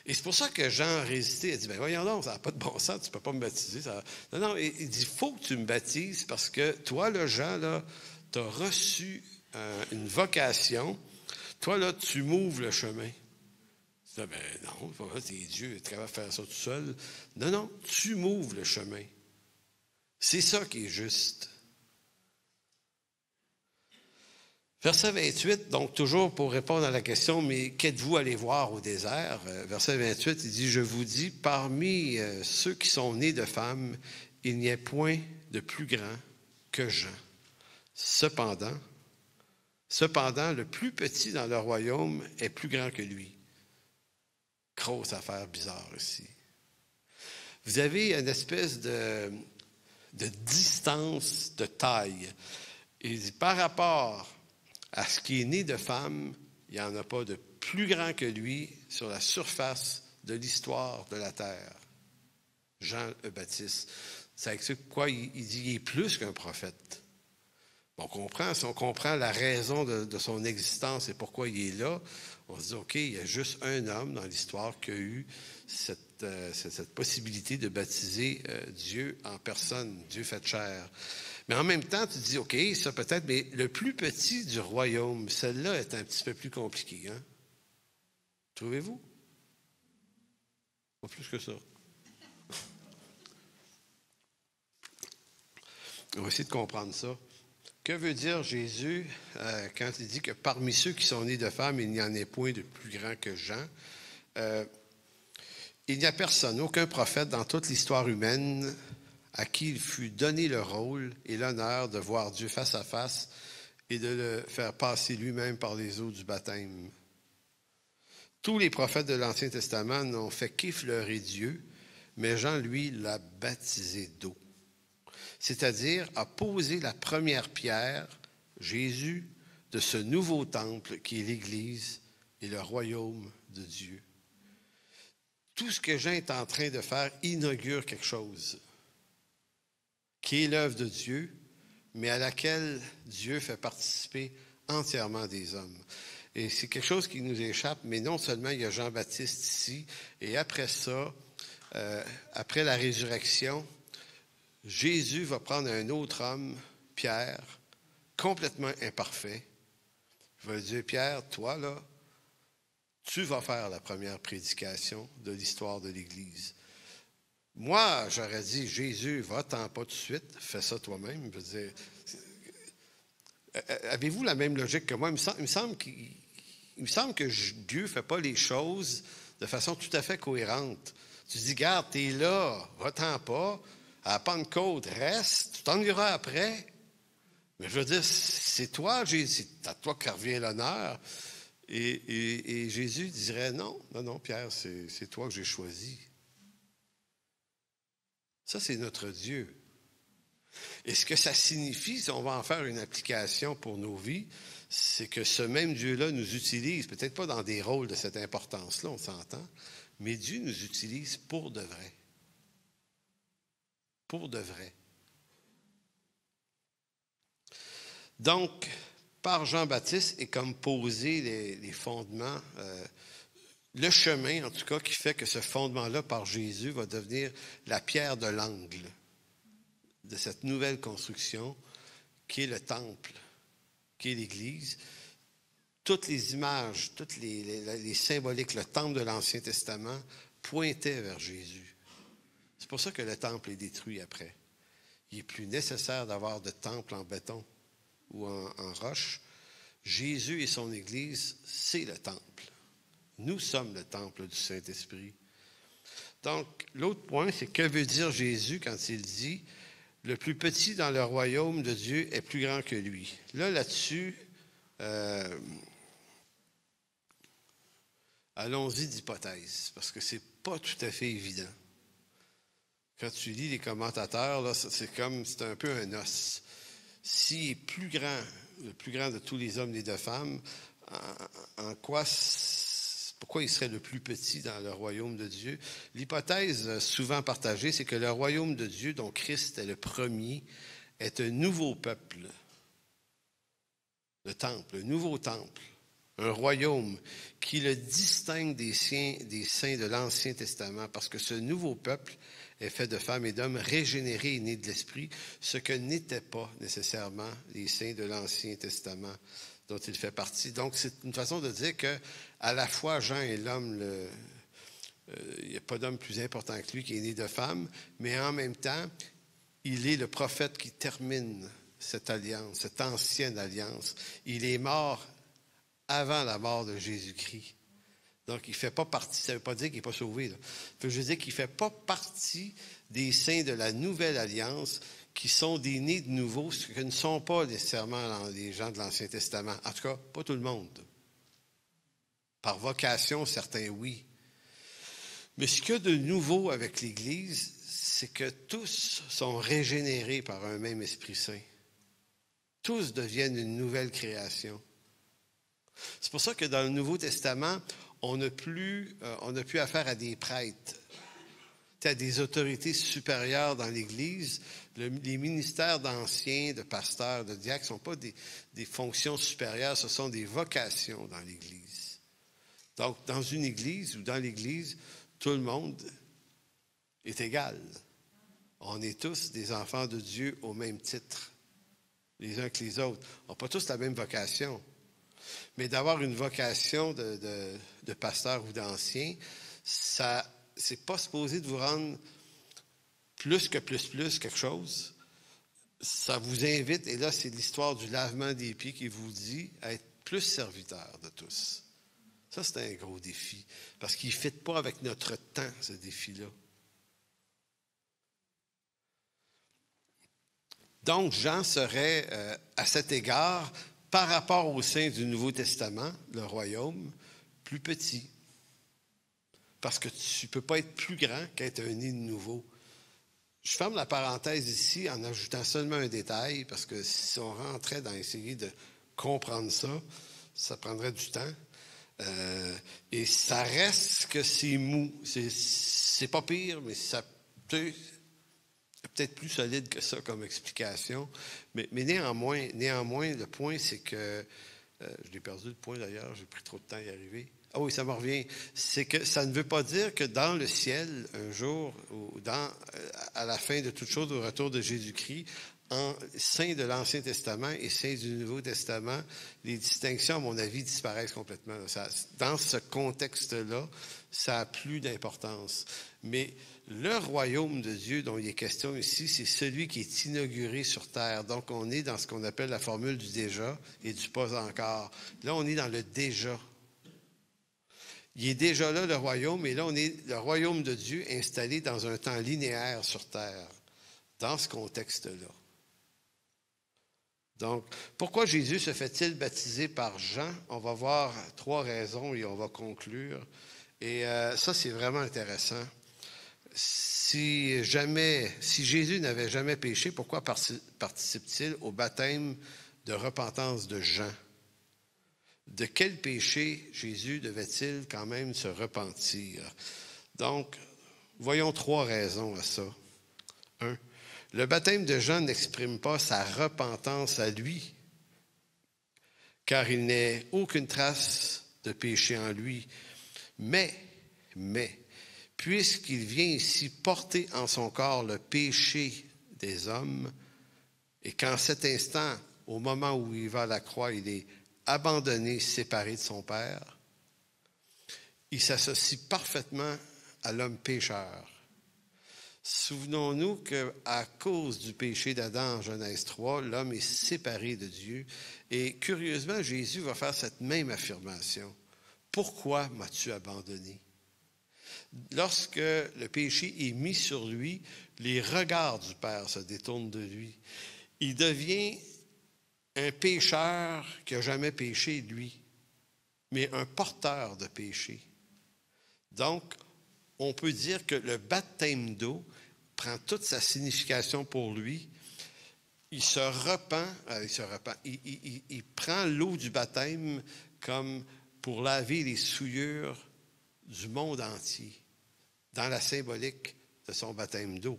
Et c'est pour ça que Jean a résisté. Il a dit, ben voyons donc, ça n'a pas de bon sens, tu ne peux pas me baptiser. Ça... Non, il dit, il faut que tu me baptises parce que toi, là, Jean, là, tu as reçu une vocation. Toi, là, tu m'ouvres le chemin. Tu dis, ben non, c'est Dieu, tu vas faire ça tout seul. Non, tu m'ouvres le chemin. C'est ça qui est juste. Verset 28, donc toujours pour répondre à la question, mais qu'êtes-vous allé voir au désert? Verset 28, il dit, je vous dis, parmi ceux qui sont nés de femmes, il n'y a point de plus grand que Jean. Cependant, le plus petit dans le royaume est plus grand que lui. Grosse affaire bizarre ici. Vous avez une espèce de distance de taille. Il dit, par rapport à ce qui est né de femme, il n'y en a pas de plus grand que lui sur la surface de l'histoire de la terre. Jean le Baptiste. Ça explique quoi? Il dit qu'il est plus qu'un prophète. Si on comprend la raison de son existence et pourquoi il est là, on se dit, OK, il y a juste un homme dans l'histoire qui a eu cette possibilité de baptiser Dieu en personne, Dieu fait chair. Mais en même temps, tu te dis, OK, ça peut-être, mais le plus petit du royaume, celle-là est un petit peu plus compliquée, hein? Trouvez-vous? Pas plus que ça. On va essayer de comprendre ça. Que veut dire Jésus quand il dit que parmi ceux qui sont nés de femmes, il n'y en ait point de plus grand que Jean? Il n'y a personne, aucun prophète dans toute l'histoire humaine à qui il fut donné le rôle et l'honneur de voir Dieu face à face et de le faire passer lui-même par les eaux du baptême. Tous les prophètes de l'Ancien Testament n'ont fait qu'effleurer Dieu, mais Jean, lui, l'a baptisé d'eau. C'est-à-dire a posé la première pierre, Jésus, de ce nouveau temple qui est l'Église et le royaume de Dieu. Tout ce que Jean est en train de faire inaugure quelque chose qui est l'œuvre de Dieu, mais à laquelle Dieu fait participer entièrement des hommes. Et c'est quelque chose qui nous échappe, mais non seulement il y a Jean-Baptiste ici, et après ça, après la résurrection, Jésus va prendre un autre homme, Pierre, complètement imparfait. Il va dire, Pierre, toi, là, tu vas faire la première prédication de l'histoire de l'Église. Moi, j'aurais dit, Jésus, va-t'en pas tout de suite, fais ça toi-même. Je veux dire, avez-vous la même logique que moi? Il me semble que Dieu ne fait pas les choses de façon tout à fait cohérente. Tu dis, garde, t'es là, va-t'en pas, à la Pentecôte, reste, tu t'en iras après. Mais je veux dire, c'est toi, Jésus, c'est à toi que revient l'honneur. Et Jésus dirait, non, Pierre, c'est toi que j'ai choisi. Ça, c'est notre Dieu. Et ce que ça signifie, si on va en faire une application pour nos vies, c'est que ce même Dieu-là nous utilise, peut-être pas dans des rôles de cette importance-là, on s'entend, mais Dieu nous utilise pour de vrai. Pour de vrai. Donc, par Jean-Baptiste est comme poser les fondements, le chemin, en tout cas, qui fait que ce fondement-là, par Jésus, va devenir la pierre de l'angle de cette nouvelle construction qui est le temple, qui est l'Église. Toutes les images, toutes les symboliques, le temple de l'Ancien Testament pointaient vers Jésus. C'est pour ça que le temple est détruit après. Il n'est plus nécessaire d'avoir de temple en béton ou en roche. Jésus et son Église, c'est le temple. Nous sommes le temple du Saint-Esprit. Donc, l'autre point, c'est que veut dire Jésus quand il dit « Le plus petit dans le royaume de Dieu est plus grand que lui ». Là-dessus, allons-y d'hypothèse, parce que c'est pas tout à fait évident. Quand tu lis les commentateurs, là, c'est un peu un os. S'il est plus grand, le plus grand de tous les hommes et de femmes, pourquoi il serait le plus petit dans le royaume de Dieu? L'hypothèse souvent partagée, c'est que le royaume de Dieu, dont Christ est le premier, est un nouveau peuple. Le temple, un nouveau temple. Un royaume qui le distingue des saints de l'Ancien Testament, parce que ce nouveau peuple est fait de femmes et d'hommes régénérés et nés de l'Esprit, ce que n'étaient pas nécessairement les saints de l'Ancien Testament dont il fait partie. Donc, c'est une façon de dire que à la fois Jean est l'homme, il n'y a pas d'homme plus important que lui qui est né de femme, mais en même temps, il est le prophète qui termine cette alliance, cette ancienne alliance. Il est mort avant la mort de Jésus-Christ. Donc, il ne fait pas partie, ça ne veut pas dire qu'il n'est pas sauvé. Là. Je veux dire qu'il ne fait pas partie des saints de la nouvelle alliance qui sont des nés de nouveau, ce que ne sont pas nécessairement les gens de l'Ancien Testament. En tout cas, pas tout le monde. Par vocation, certains, oui. Mais ce qu'il y a de nouveau avec l'Église, c'est que tous sont régénérés par un même Esprit Saint. Tous deviennent une nouvelle création. C'est pour ça que dans le Nouveau Testament, on n'a plus affaire à des prêtres, à des autorités supérieures dans l'Église. Les ministères d'anciens, de pasteurs, de diacres ne sont pas des fonctions supérieures, ce sont des vocations dans l'Église. Donc, dans une Église ou dans l'Église, tout le monde est égal. On est tous des enfants de Dieu au même titre, les uns que les autres. On n'a pas tous la même vocation. Mais d'avoir une vocation de pasteur ou d'ancien, ça, c'est pas supposé de vous rendre plus quelque chose. Ça vous invite, et là, c'est l'histoire du lavement des pieds qui vous dit à être plus serviteur de tous. Ça, c'est un gros défi, parce qu'il ne fit pas avec notre temps, ce défi-là. Donc, Jean serait, à cet égard, par rapport au sein du Nouveau Testament, le royaume, plus petit. Parce que tu ne peux pas être plus grand qu'être un né de nouveau. Je ferme la parenthèse ici en ajoutant seulement un détail, parce que si on rentrait dans essayer de comprendre ça, ça prendrait du temps. Et ça reste que c'est mou. C'est pas pire, mais ça peut-être plus solide que ça comme explication. Mais néanmoins, le point, c'est que... je l'ai perdu le point d'ailleurs, j'ai pris trop de temps à y arriver. Ah oui, ça me revient. C'est que ça ne veut pas dire que dans le ciel, un jour, ou à la fin de toute chose, au retour de Jésus-Christ, en sein de l'Ancien Testament et sein du Nouveau Testament, les distinctions, à mon avis, disparaissent complètement. Dans ce contexte-là, ça n'a plus d'importance. Mais le royaume de Dieu dont il est question ici, c'est celui qui est inauguré sur terre. Donc, on est dans ce qu'on appelle la formule du déjà et du pas encore. Là, on est dans le déjà. Il est déjà là, le royaume, et là, on est le royaume de Dieu installé dans un temps linéaire sur terre, dans ce contexte-là. Donc, pourquoi Jésus se fait-il baptiser par Jean? On va voir 3 raisons et on va conclure. Et ça, c'est vraiment intéressant. Si Jésus n'avait jamais péché, pourquoi participe-t-il au baptême de repentance de Jean? De quel péché Jésus devait-il quand même se repentir? Donc, voyons 3 raisons à ça. 1. Le baptême de Jean n'exprime pas sa repentance à lui, car il n'est aucune trace de péché en lui. Mais, puisqu'il vient ici porter en son corps le péché des hommes, et qu'en cet instant, au moment où il va à la croix, il est abandonné, séparé de son Père, il s'associe parfaitement à l'homme pécheur. Souvenons-nous qu'à cause du péché d'Adam en Genèse 3, l'homme est séparé de Dieu. Et curieusement, Jésus va faire cette même affirmation. Pourquoi m'as-tu abandonné? Lorsque le péché est mis sur lui, les regards du Père se détournent de lui. Il devient un pécheur qui n'a jamais péché, lui, mais un porteur de péché. Donc, on peut dire que le baptême d'eau prend toute sa signification pour lui. Il se repent, il prend l'eau du baptême comme pour laver les souillures du monde entier, dans la symbolique de son baptême d'eau.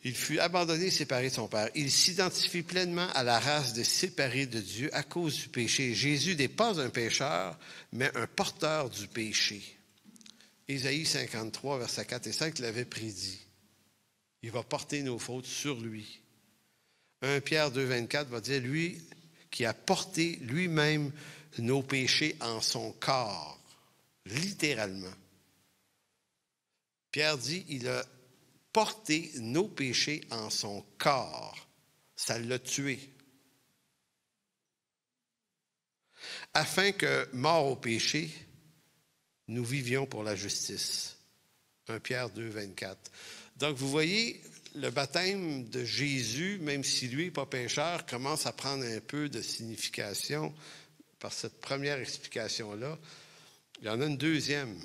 Il fut abandonné, séparé de son Père. Il s'identifie pleinement à la race des séparés de Dieu à cause du péché. Jésus n'est pas un pécheur, mais un porteur du péché. Ésaïe 53, versets 4 et 5 l'avait prédit. Il va porter nos fautes sur lui. 1 Pierre 2, 24 va dire, lui qui a porté lui-même nos péchés en son corps, littéralement. Pierre dit, il a porté nos péchés en son corps. Ça l'a tué. Afin que, mort au péché, nous vivions pour la justice. 1 Pierre 2, 24. Donc, vous voyez, le baptême de Jésus, même si lui n'est pas pécheur, commence à prendre un peu de signification par cette première explication-là. Il y en a une deuxième.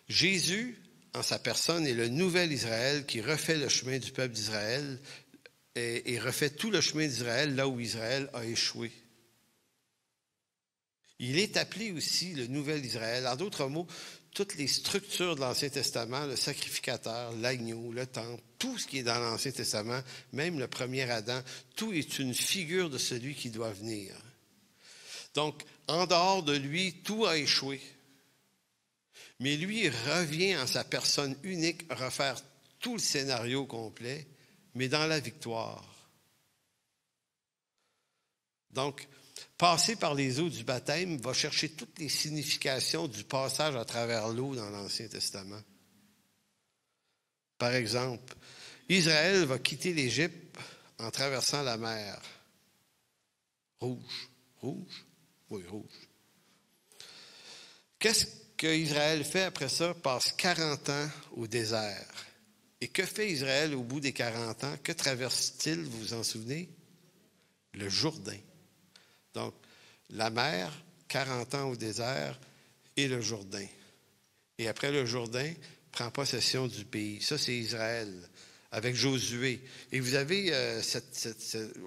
Jésus, en sa personne, est le nouvel Israël qui refait le chemin du peuple d'Israël et refait tout le chemin d'Israël là où Israël a échoué. Il est appelé aussi le nouvel Israël. En d'autres mots, toutes les structures de l'Ancien Testament, le sacrificateur, l'agneau, le temple, tout ce qui est dans l'Ancien Testament, même le premier Adam, tout est une figure de celui qui doit venir. Donc, en dehors de lui, tout a échoué. Mais lui revient en sa personne unique refaire tout le scénario complet, mais dans la victoire. Donc, passer par les eaux du baptême va chercher toutes les significations du passage à travers l'eau dans l'Ancien Testament. Par exemple, Israël va quitter l'Égypte en traversant la mer. Rouge. Rouge? Oui, rouge. Qu'est-ce qu'Israël fait après ça? Passe 40 ans au désert. Et que fait Israël au bout des 40 ans? Que traverse-t-il, vous vous en souvenez? Le Jourdain. Donc, la mer, 40 ans au désert, et le Jourdain. Et après le Jourdain, prend possession du pays. Ça, c'est Israël, avec Josué. Et vous avez,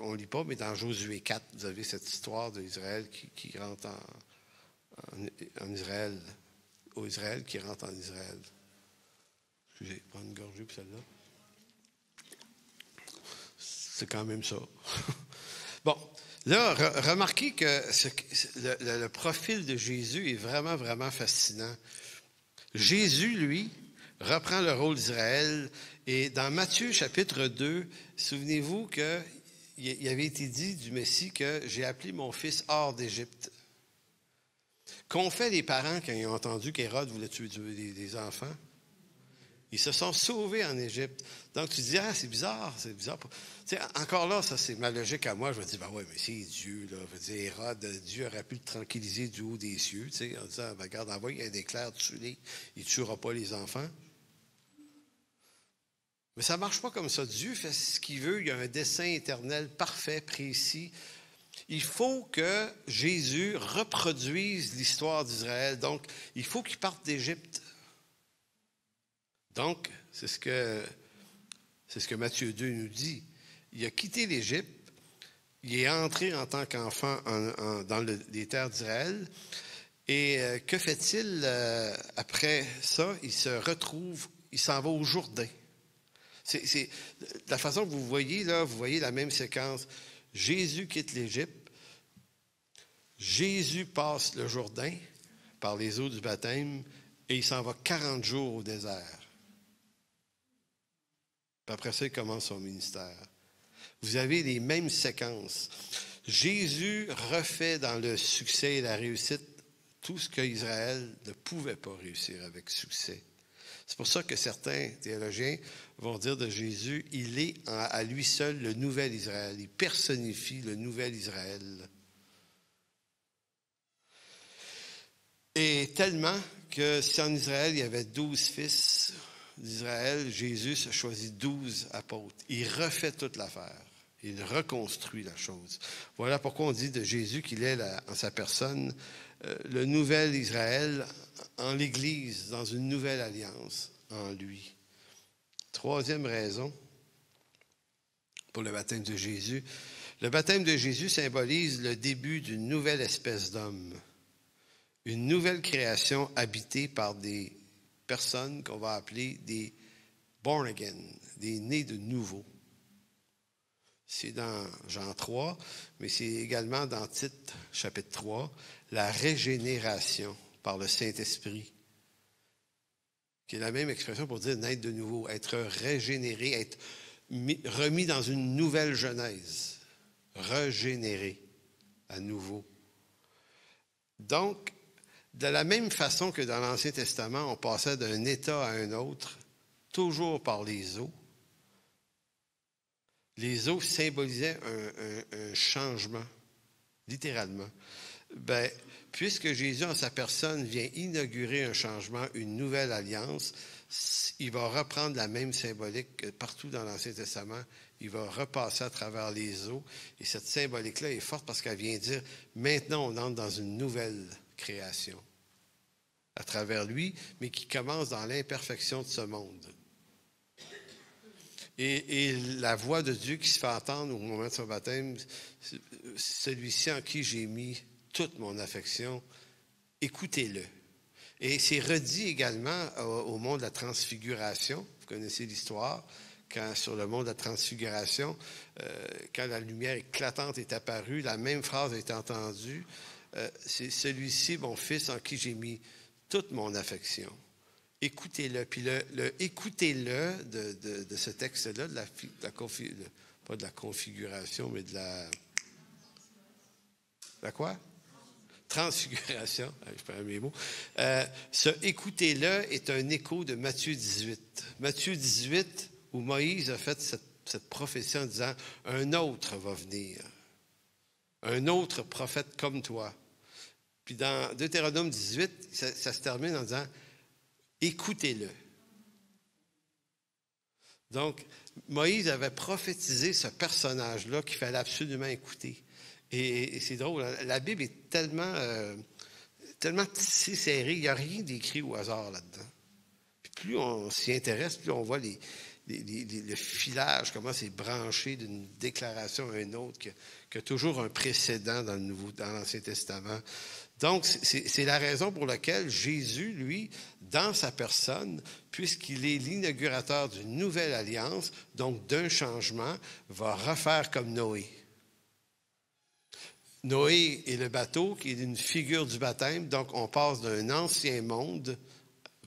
on ne lit pas, mais dans Josué 4, vous avez cette histoire d'Israël qui rentre en Israël, au Israël qui rentre en Israël. Excusez, prendre une gorgée pour celle-là. C'est quand même ça. Bon, Là, remarquez que le profil de Jésus est vraiment, vraiment fascinant. Jésus, lui, reprend le rôle d'Israël. Et dans Matthieu, chapitre 2, souvenez-vous qu'il avait été dit du Messie que j'ai appelé mon fils hors d'Égypte. Qu'ont fait les parents quand ils ont entendu qu'Hérode voulait tuer des enfants? Ils se sont sauvés en Égypte. Donc, tu te dis, c'est bizarre, c'est bizarre. Tu sais, encore là, ça, c'est ma logique à moi. Je me dis, ouais, mais c'est Dieu, là. Je veux dire, Hérode, Dieu aurait pu le tranquilliser du haut des cieux, tu sais, en disant, regarde, envoie un éclair, tue-les. Il ne tuera pas les enfants. Mais ça ne marche pas comme ça. Dieu fait ce qu'il veut. Il y a un dessein éternel parfait, précis. Il faut que Jésus reproduise l'histoire d'Israël. Donc, il faut qu'il parte d'Égypte. Donc, c'est ce que Matthieu 2 nous dit. Il a quitté l'Égypte, il est entré en tant qu'enfant dans les terres d'Israël. Et que fait-il après ça? Il s'en va au Jourdain. C'est la façon que vous voyez, là, vous voyez la même séquence. Jésus quitte l'Égypte, Jésus passe le Jourdain par les eaux du baptême et il s'en va 40 jours au désert. Puis après ça, il commence son ministère. Vous avez les mêmes séquences. Jésus refait dans le succès et la réussite tout ce qu'Israël ne pouvait pas réussir avec succès. C'est pour ça que certains théologiens vont dire de Jésus, il est à lui seul le nouvel Israël. Il personnifie le nouvel Israël. Et tellement que si en Israël, il y avait 12 fils d'Israël, Jésus a choisi 12 apôtres. Il refait toute l'affaire. Il reconstruit la chose. Voilà pourquoi on dit de Jésus qu'il est en sa personne le nouvel Israël en l'Église, dans une nouvelle alliance en lui. Troisième raison pour le baptême de Jésus. Le baptême de Jésus symbolise le début d'une nouvelle espèce d'homme. Une nouvelle création habitée par des personnes qu'on va appeler des born again, des nés de nouveau. C'est dans Jean 3, mais c'est également dans Tite, chapitre 3, la régénération par le Saint-Esprit, qui est la même expression pour dire naître de nouveau, être régénéré, être remis dans une nouvelle genèse, régénéré à nouveau. Donc, de la même façon que dans l'Ancien Testament, on passait d'un état à un autre, toujours par les eaux. Les eaux symbolisaient un changement, littéralement. Puisque Jésus, en sa personne, vient inaugurer un changement, une nouvelle alliance, il va reprendre la même symbolique que partout dans l'Ancien Testament. Il va repasser à travers les eaux. Et cette symbolique-là est forte parce qu'elle vient dire, maintenant, on entre dans une nouvelle création à travers lui, mais qui commence dans l'imperfection de ce monde. Et la voix de Dieu qui se fait entendre au moment de son baptême, celui-ci en qui j'ai mis toute mon affection, écoutez-le. Et c'est redit également au mont de la Transfiguration. Vous connaissez l'histoire. Sur le mont de la Transfiguration, quand la lumière éclatante est apparue, la même phrase a été entendue. C'est celui-ci, mon fils, en qui j'ai mis toute mon affection. Écoutez-le. Puis écoutez-le de ce texte-là, pas de la configuration, mais de la quoi? Transfiguration. Je perds mes mots. Ce écoutez-le est un écho de Matthieu 18. Matthieu 18, où Moïse a fait cette prophétie en disant « Un autre va venir. Un autre prophète comme toi. » Puis dans Deutéronome 18, ça se termine en disant « Écoutez-le. » Donc, Moïse avait prophétisé ce personnage-là qu'il fallait absolument écouter. Et c'est drôle, la Bible est tellement tissée, serrée, il n'y a rien d'écrit au hasard là-dedans. Puis plus on s'y intéresse, plus on voit le filage, comment c'est branché d'une déclaration à une autre, qui a toujours un précédent dans l'Ancien Testament. Donc, c'est la raison pour laquelle Jésus, lui, dans sa personne, puisqu'il est l'inaugurateur d'une nouvelle alliance, donc d'un changement, va refaire comme Noé. Noé et le bateau, qui est une figure du baptême. Donc, on passe d'un ancien monde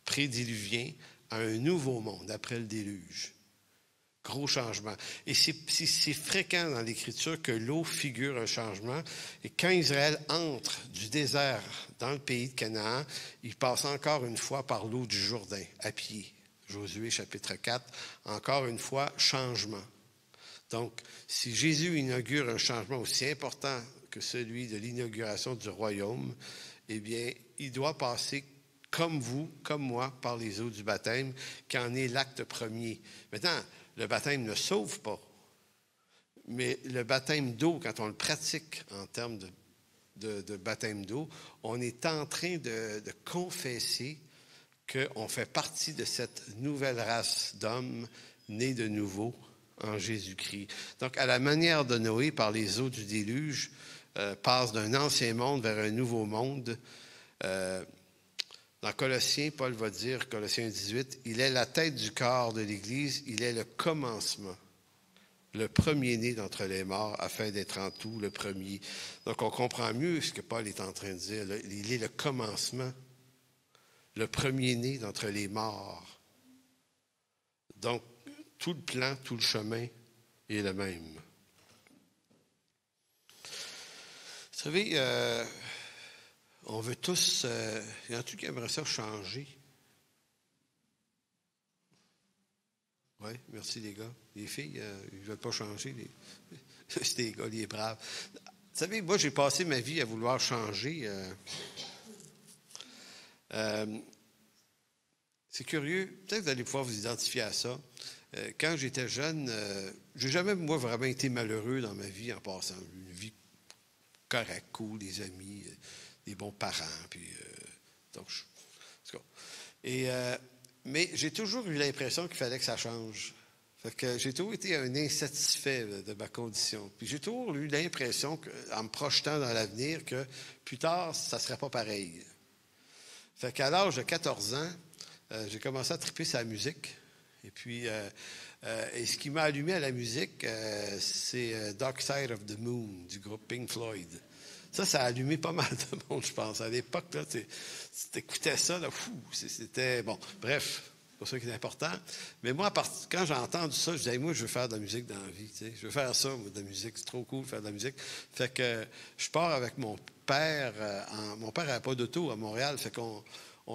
prédiluvien à un nouveau monde après le déluge. Gros changement. Et c'est fréquent dans l'Écriture que l'eau figure un changement. Et quand Israël entre du désert dans le pays de Canaan, il passe encore une fois par l'eau du Jourdain, à pied. Josué chapitre 4, encore une fois, changement. Donc, si Jésus inaugure un changement aussi important que celui de l'inauguration du royaume, eh bien, il doit passer comme vous, comme moi, par les eaux du baptême, qui en est l'acte premier. Maintenant, le baptême ne sauve pas, mais le baptême d'eau, quand on le pratique en termes de baptême d'eau, on est en train de confesser qu'on fait partie de cette nouvelle race d'hommes nés de nouveau en Jésus-Christ. Donc, à la manière de Noé, par les eaux du déluge, passe d'un ancien monde vers un nouveau monde. Dans Colossiens, Paul va dire, Colossiens 18, « Il est la tête du corps de l'Église, il est le commencement, le premier-né d'entre les morts, afin d'être en tout le premier. » Donc, on comprend mieux ce que Paul est en train de dire. Il est le commencement, le premier-né d'entre les morts. Donc, tout le plan, tout le chemin est le même. Vous savez, on veut tous... y en a-t-il qui aimerait ça changer? Oui, merci les gars. Les filles, ils ne veulent pas changer. C'est les gars, les braves. Vous savez, moi, j'ai passé ma vie à vouloir changer. C'est curieux. Peut-être que vous allez pouvoir vous identifier à ça. Quand j'étais jeune, j'ai jamais, moi, vraiment été malheureux dans ma vie en passant. Une vie correcte, cool, des amis, des bons parents. Puis, donc, mais j'ai toujours eu l'impression qu'il fallait que ça change. Fait que j'ai toujours été un insatisfait de ma condition. Puis j'ai toujours eu l'impression, en me projetant dans l'avenir, que plus tard, ça ne serait pas pareil. Fait qu'à l'âge de 14 ans, j'ai commencé à triper sur la musique. Et puis, et ce qui m'a allumé à la musique, c'est Dark Side of the Moon du groupe Pink Floyd. Ça a allumé pas mal de monde, je pense. À l'époque, là, tu écoutais ça, là, fou, c'était... Bon, bref, c'est pas ça qui est important. Mais moi, quand j'ai entendu ça, je disais, moi, je veux faire de la musique dans la vie, tu sais. Je veux faire ça, moi, de la musique. C'est trop cool de faire de la musique. Fait que je pars avec mon père. Mon père n'avait pas d'auto à Montréal. Fait qu'on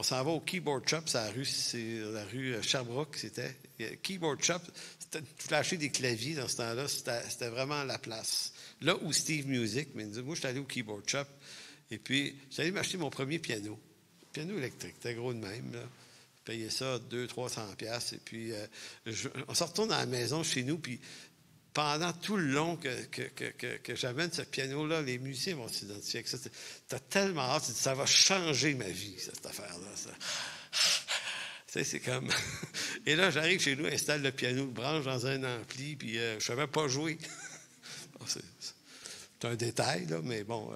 s'en va au Keyboard Shop, c'est la rue Sherbrooke, c'était. Keyboard Shop, c'était flasher des claviers dans ce temps-là, c'était vraiment la place. Là où Steve Music, mais moi, je suis allé au Keyboard Shop, et puis, je suis allé m'acheter mon premier piano. Piano électrique, c'était gros de même, là. Je payais ça 200-300$, et puis, on se retourne à la maison chez nous, puis pendant tout le long que j'amène ce piano-là, les musiciens vont s'identifier avec ça. T'as tellement hâte, tu dis, ça va changer ma vie, cette affaire-là, ça. Tu sais, c'est comme... Et là, j'arrive chez nous, installe le piano, le branche dans un ampli, puis je ne savais pas jouer. Bon, c'est un détail, là, mais bon...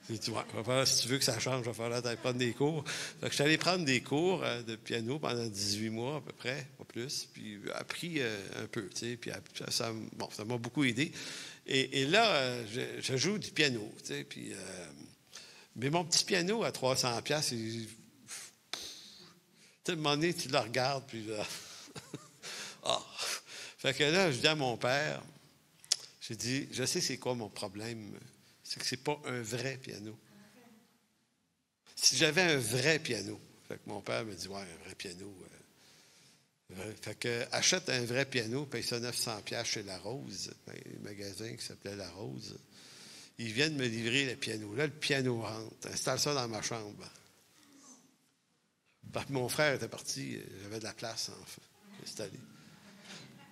si tu veux que ça change, il va falloir aller prendre des cours. Fait que je suis allé prendre des cours de piano pendant 18 mois à peu près, pas plus, puis appris un peu, tu sais, puis ça m'a beaucoup aidé. Et là, je joue du piano, tu sais, puis... mais mon petit piano à 300$, à un moment donné, tu le regardes, puis là... ah! Fait que là, je dis à mon père, j'ai dit, je sais c'est quoi mon problème, c'est que c'est pas un vrai piano. Si j'avais un vrai piano, fait que mon père me dit, ouais, un vrai piano. Fait que achète un vrai piano, paye ça 900$ chez La Rose, un magasin qui s'appelait La Rose. Ils viennent me livrer le piano. Là, le piano rentre. Installe ça dans ma chambre. Parce que mon frère était parti, j'avais de la place installée.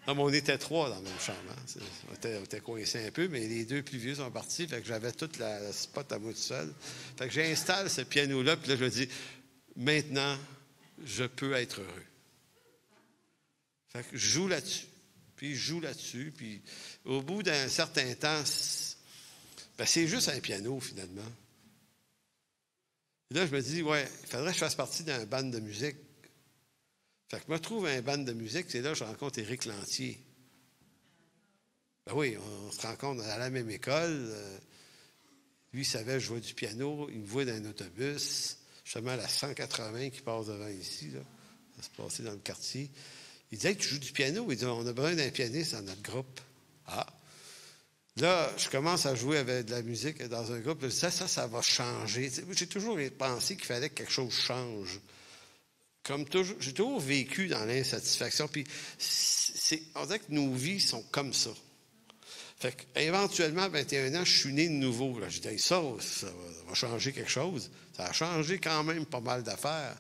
Non, mais on était 3 dans la même chambre. Hein. On était coincés un peu, mais les 2 plus vieux sont partis. Fait que j'avais toute la spot à moi tout seul. Fait que j'installe ce piano-là, puis là, je me dis, maintenant, je peux être heureux. Fait que je joue là-dessus. Puis je joue là-dessus. Puis au bout d'un certain temps, c'est juste un piano, finalement. Et là, je me dis, ouais, il faudrait que je fasse partie d'un band de musique. Fait que je me trouve un band de musique, c'est là que je rencontre Éric Lantier. Ben oui, on se rencontre à la même école. Lui, il savait jouer du piano. Il me voit dans un autobus, justement à la 180 qui passe devant ici, là. Ça se passait dans le quartier. Il dit, hey, tu joues du piano? Il dit, on a besoin d'un pianiste dans notre groupe. Ah! Là, je commence à jouer avec de la musique dans un groupe. Ça va changer. J'ai toujours pensé qu'il fallait que quelque chose change. Comme toujours, j'ai toujours vécu dans l'insatisfaction. Puis, on dirait que nos vies sont comme ça. Fait qu'éventuellement, à 21 ans, je suis né de nouveau. Là, j'ai dit, ça va changer quelque chose. Ça a changé quand même pas mal d'affaires.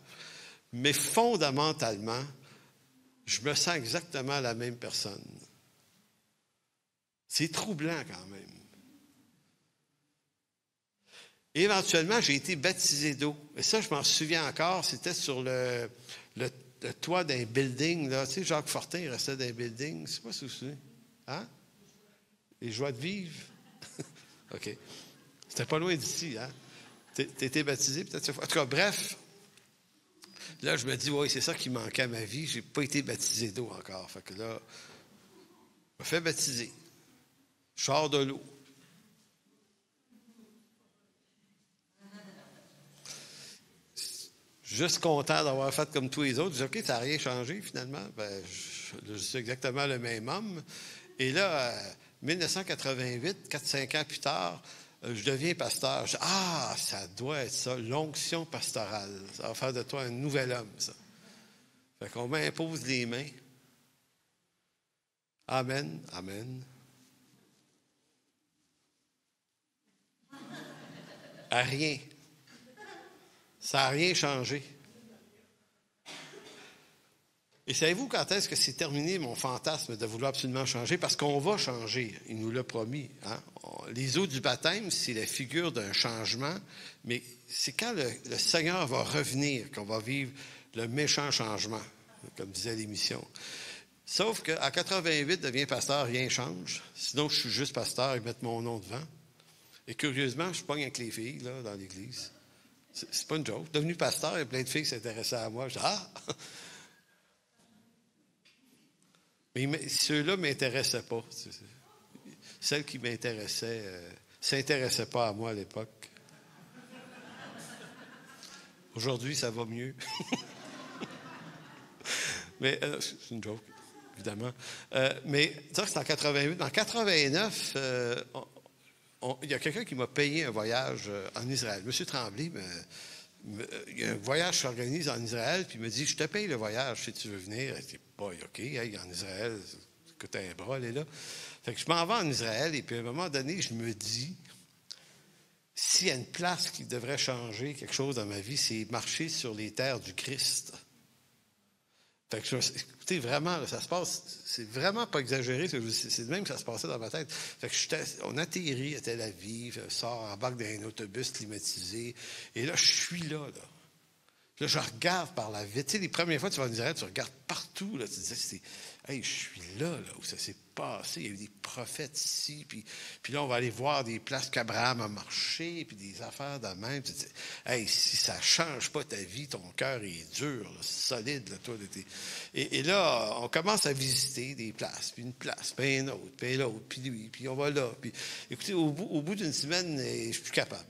Mais fondamentalement, je me sens exactement la même personne. C'est troublant quand même. Et éventuellement, j'ai été baptisé d'eau. Et ça, je m'en souviens encore, c'était sur le toit d'un building. Là. Tu sais, Jacques Fortin, il restait dans un building. Je ne sais pas si vous vous souvenez. Hein? Les joies de vivre. OK. C'était pas loin d'ici, hein? T'étais baptisé, peut-être cette fois. En tout cas, bref. Là, je me dis, oui, c'est ça qui manquait à ma vie. Je n'ai pas été baptisé d'eau encore. Fait que là, je me fais baptiser. Je sors de l'eau. Juste content d'avoir fait comme tous les autres. Je dis, OK, ça n'a rien changé finalement. Ben, je suis exactement le même homme. Et là, 1988, 4-5 ans plus tard, je deviens pasteur. Je dis, ah, ça doit être ça, l'onction pastorale. Ça va faire de toi un nouvel homme, ça. Fait qu'on m'impose les mains. Amen, amen. À rien. Ça n'a rien changé. Et savez-vous quand est-ce que c'est terminé mon fantasme de vouloir absolument changer? Parce qu'on va changer, il nous l'a promis. Hein? Les eaux du baptême, c'est la figure d'un changement, mais c'est quand le Seigneur va revenir qu'on va vivre le méchant changement, comme disait l'émission. Sauf qu'à 88, deviens pasteur, rien ne change. Sinon, je suis juste pasteur, ils mettent mon nom devant. Et curieusement, je pogne avec les filles là, dans l'église. C'est pas une joke. Devenu pasteur, il y a plein de filles qui s'intéressaient à moi. Je dis, ah! Mais ceux-là ne m'intéressaient pas. Celles qui m'intéressaient ne s'intéressaient pas à moi à l'époque. Aujourd'hui, ça va mieux. Mais c'est une joke, évidemment. Mais ça, c'est en 88. En 89, il y a quelqu'un qui m'a payé un voyage en Israël. M. Tremblay, il y a un voyage qui s'organise en Israël, puis il me dit, je te paye le voyage si tu veux venir. Je dis, pas OK, hey, en Israël, écoute, un bras, elle est là. Fait que je m'en vais en Israël, et puis à un moment donné, je me dis, s'il y a une place qui devrait changer quelque chose dans ma vie, c'est marcher sur les terres du Christ. Fait que, écoutez, vraiment, là, ça se passe, c'est vraiment pas exagéré, c'est de même que ça se passait dans ma tête. Fait que on atterrit à Tel Aviv, sort, embarque dans un autobus climatisé, et là, je suis là. Là, je regarde par la vitre. Tu sais, les premières fois que tu vas en Israël, tu regardes partout. Là, tu te dis, hey, je suis là où ça s'est passé. Il y a eu des prophètes ici. Puis là, on va aller voir des places qu'Abraham a marché, puis des affaires de même. Tu te dis, hey, si ça ne change pas ta vie, ton cœur est dur, là, solide. Là, toi, et là, on commence à visiter des places, puis une place, puis une autre, puis l'autre, puis lui, puis on va là. Puis, écoutez, au bout d'une semaine, je ne suis plus capable.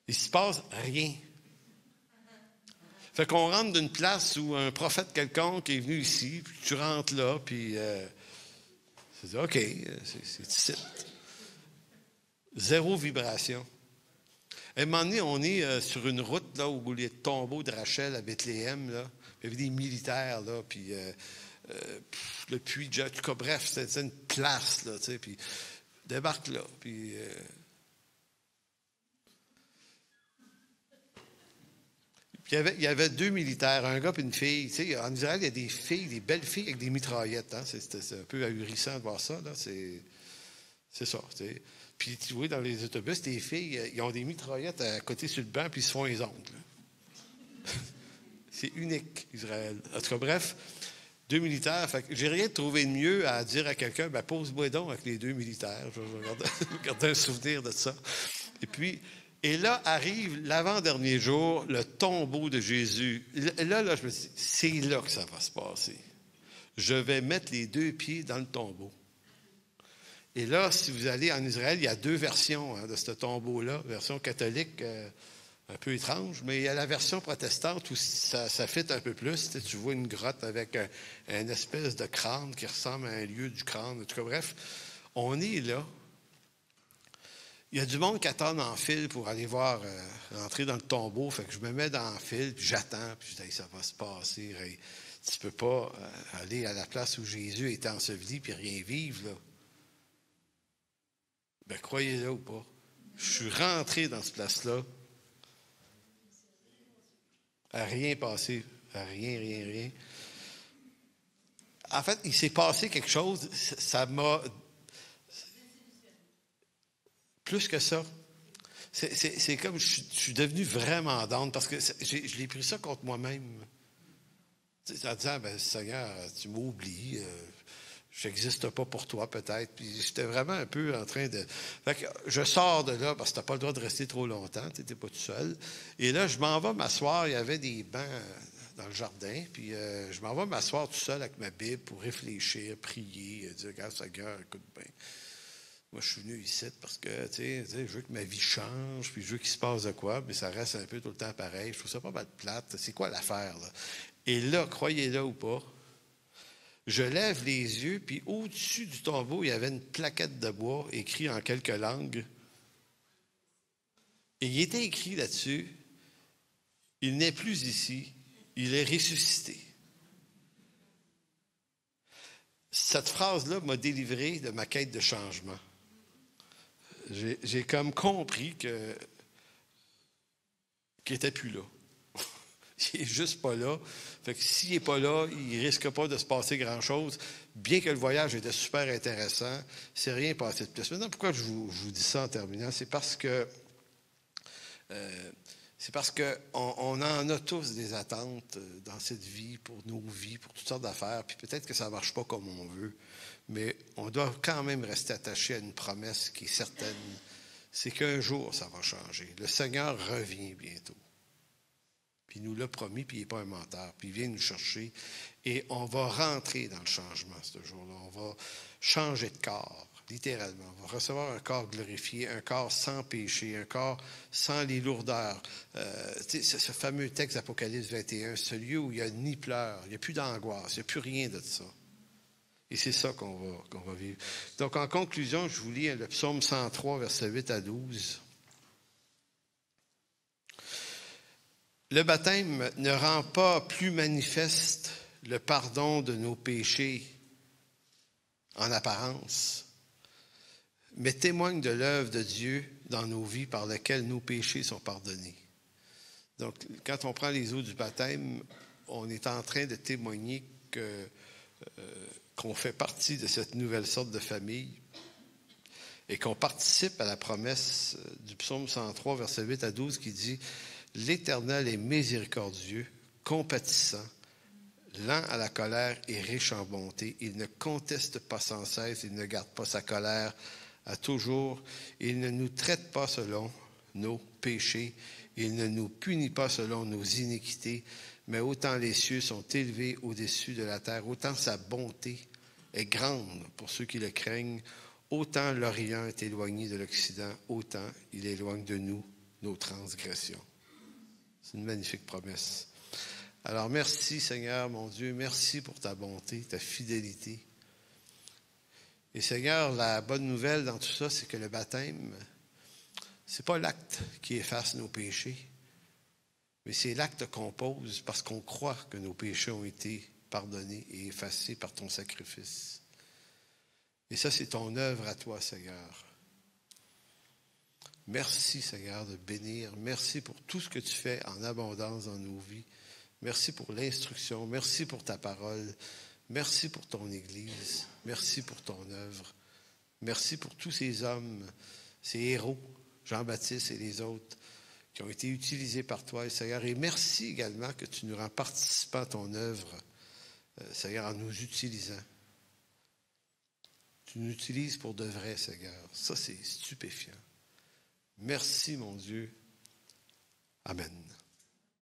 Il ne se passe rien. Fait qu'on rentre d'une place où un prophète quelconque est venu ici, puis tu rentres là, puis c'est OK, c'est ici. Zéro vibration. À un moment donné, on est sur une route là où il y a le tombeau de Rachel à Bethléem, là. Il y avait des militaires, là, puis le puits de Jack. En tout cas, bref, c'était une place, là, tu sais, puis débarque là, puis... Puis il y avait 2 militaires, un gars et une fille. Tu sais, en Israël, il y a des filles, des belles filles avec des mitraillettes. Hein? C'est un peu ahurissant de voir ça. Là. C'est ça. Tu sais. Puis tu vois, dans les autobus, les filles, ils ont des mitraillettes à côté sur le banc, puis ils se font les ongles. C'est unique, Israël. En tout cas, bref, 2 militaires. Fait que j'ai rien trouvé de mieux à dire à quelqu'un, ben, pose-moi donc avec les 2 militaires. Je vais garder un souvenir de ça. Et là arrive l'avant-dernier jour, le tombeau de Jésus. Là, je me dis, c'est là que ça va se passer. Je vais mettre les 2 pieds dans le tombeau. Et là, si vous allez en Israël, il y a deux versions de ce tombeau-là. Version catholique, un peu étrange, mais il y a la version protestante où ça fit un peu plus. Tu vois une grotte avec une espèce de crâne qui ressemble à un lieu du crâne. En tout cas, bref, on est là. Il y a du monde qui attend en file pour aller voir rentrer dans le tombeau. Fait que je me mets dans le fil, puis j'attends, puis je dis, ça va se passer. Hey, tu peux pas aller à la place où Jésus est enseveli puis rien vivre, là. Ben, croyez-le ou pas. Je suis rentré dans cette place-là. À rien passé. À rien. En fait, il s'est passé quelque chose. Ça m'a... Plus que ça. C'est comme je suis devenu vraiment down parce que je l'ai pris ça contre moi-même. En disant, ben, Seigneur, tu m'oublies. Je n'existe pas pour toi, peut-être. Puis j'étais vraiment un peu en train de... Fait que je sors de là, parce que tu n'as pas le droit de rester trop longtemps, tu n'étais pas tout seul. Et là, je m'en vais m'asseoir, il y avait des bancs dans le jardin, puis je m'en vais m'asseoir tout seul avec ma Bible pour réfléchir, prier, dire, regarde, Seigneur, écoute bien. Moi, je suis venu ici parce que, tu sais, je veux que ma vie change, puis je veux qu'il se passe de quoi, mais ça reste un peu tout le temps pareil. Je trouve ça pas mal plate. C'est quoi l'affaire, là? Et là, croyez-le ou pas, je lève les yeux, puis au-dessus du tombeau, il y avait une plaquette de bois écrite en quelques langues. Et il était écrit là-dessus, « Il n'est plus ici, il est ressuscité. » Cette phrase-là m'a délivré de ma quête de changement. J'ai comme compris qu'il n'était plus là. Il n'est juste pas là. Fait que s'il n'est pas là, il ne risque pas de se passer grand-chose. Bien que le voyage était super intéressant, c'est rien passé de plus. Maintenant, pourquoi je vous dis ça en terminant? C'est parce que on en a tous des attentes dans cette vie, pour nos vies, pour toutes sortes d'affaires. Puis peut-être que ça ne marche pas comme on veut, mais on doit quand même rester attaché à une promesse qui est certaine. C'est qu'un jour, ça va changer. Le Seigneur revient bientôt. Puis il nous l'a promis, puis il n'est pas un menteur. Puis il vient nous chercher et on va rentrer dans le changement ce jour-là. On va changer de corps, littéralement. On va recevoir un corps glorifié, un corps sans péché, un corps sans les lourdeurs. Ce fameux texte d'Apocalypse 21, ce lieu où il n'y a ni pleurs, il n'y a plus d'angoisse, il n'y a plus rien de ça. Et c'est ça qu'on va vivre. Donc, en conclusion, je vous lis le psaume 103, versets 8 à 12. Le baptême ne rend pas plus manifeste le pardon de nos péchés en apparence, mais témoigne de l'œuvre de Dieu dans nos vies par laquelle nos péchés sont pardonnés. Donc, quand on prend les eaux du baptême, on est en train de témoigner qu'on fait partie de cette nouvelle sorte de famille et qu'on participe à la promesse du psaume 103, versets 8 à 12, qui dit « L'Éternel est miséricordieux, compatissant, lent à la colère et riche en bonté. Il ne conteste pas sans cesse, il ne garde pas sa colère à toujours. Il ne nous traite pas selon nos péchés, il ne nous punit pas selon nos iniquités, mais autant les cieux sont élevés au-dessus de la terre, autant sa bonté est grande pour ceux qui le craignent, autant l'Orient est éloigné de l'Occident, autant il éloigne de nous nos transgressions. » C'est une magnifique promesse. Alors, merci Seigneur, mon Dieu, merci pour ta bonté, ta fidélité. Et Seigneur, la bonne nouvelle dans tout ça, c'est que le baptême, c'est pas l'acte qui efface nos péchés, mais c'est l'acte qu'on pose parce qu'on croit que nos péchés ont été pardonnés et effacés par ton sacrifice. Et ça, c'est ton œuvre à toi, Seigneur. Merci, Seigneur, de bénir. Merci pour tout ce que tu fais en abondance dans nos vies. Merci pour l'instruction. Merci pour ta parole. Merci pour ton Église. Merci pour ton œuvre. Merci pour tous ces hommes, ces héros, Jean-Baptiste et les autres, qui ont été utilisés par toi, Seigneur. Et merci également que tu nous rends participants à ton œuvre, Seigneur, en nous utilisant. Tu nous utilises pour de vrai, Seigneur. Ça, c'est stupéfiant. Merci, mon Dieu. Amen.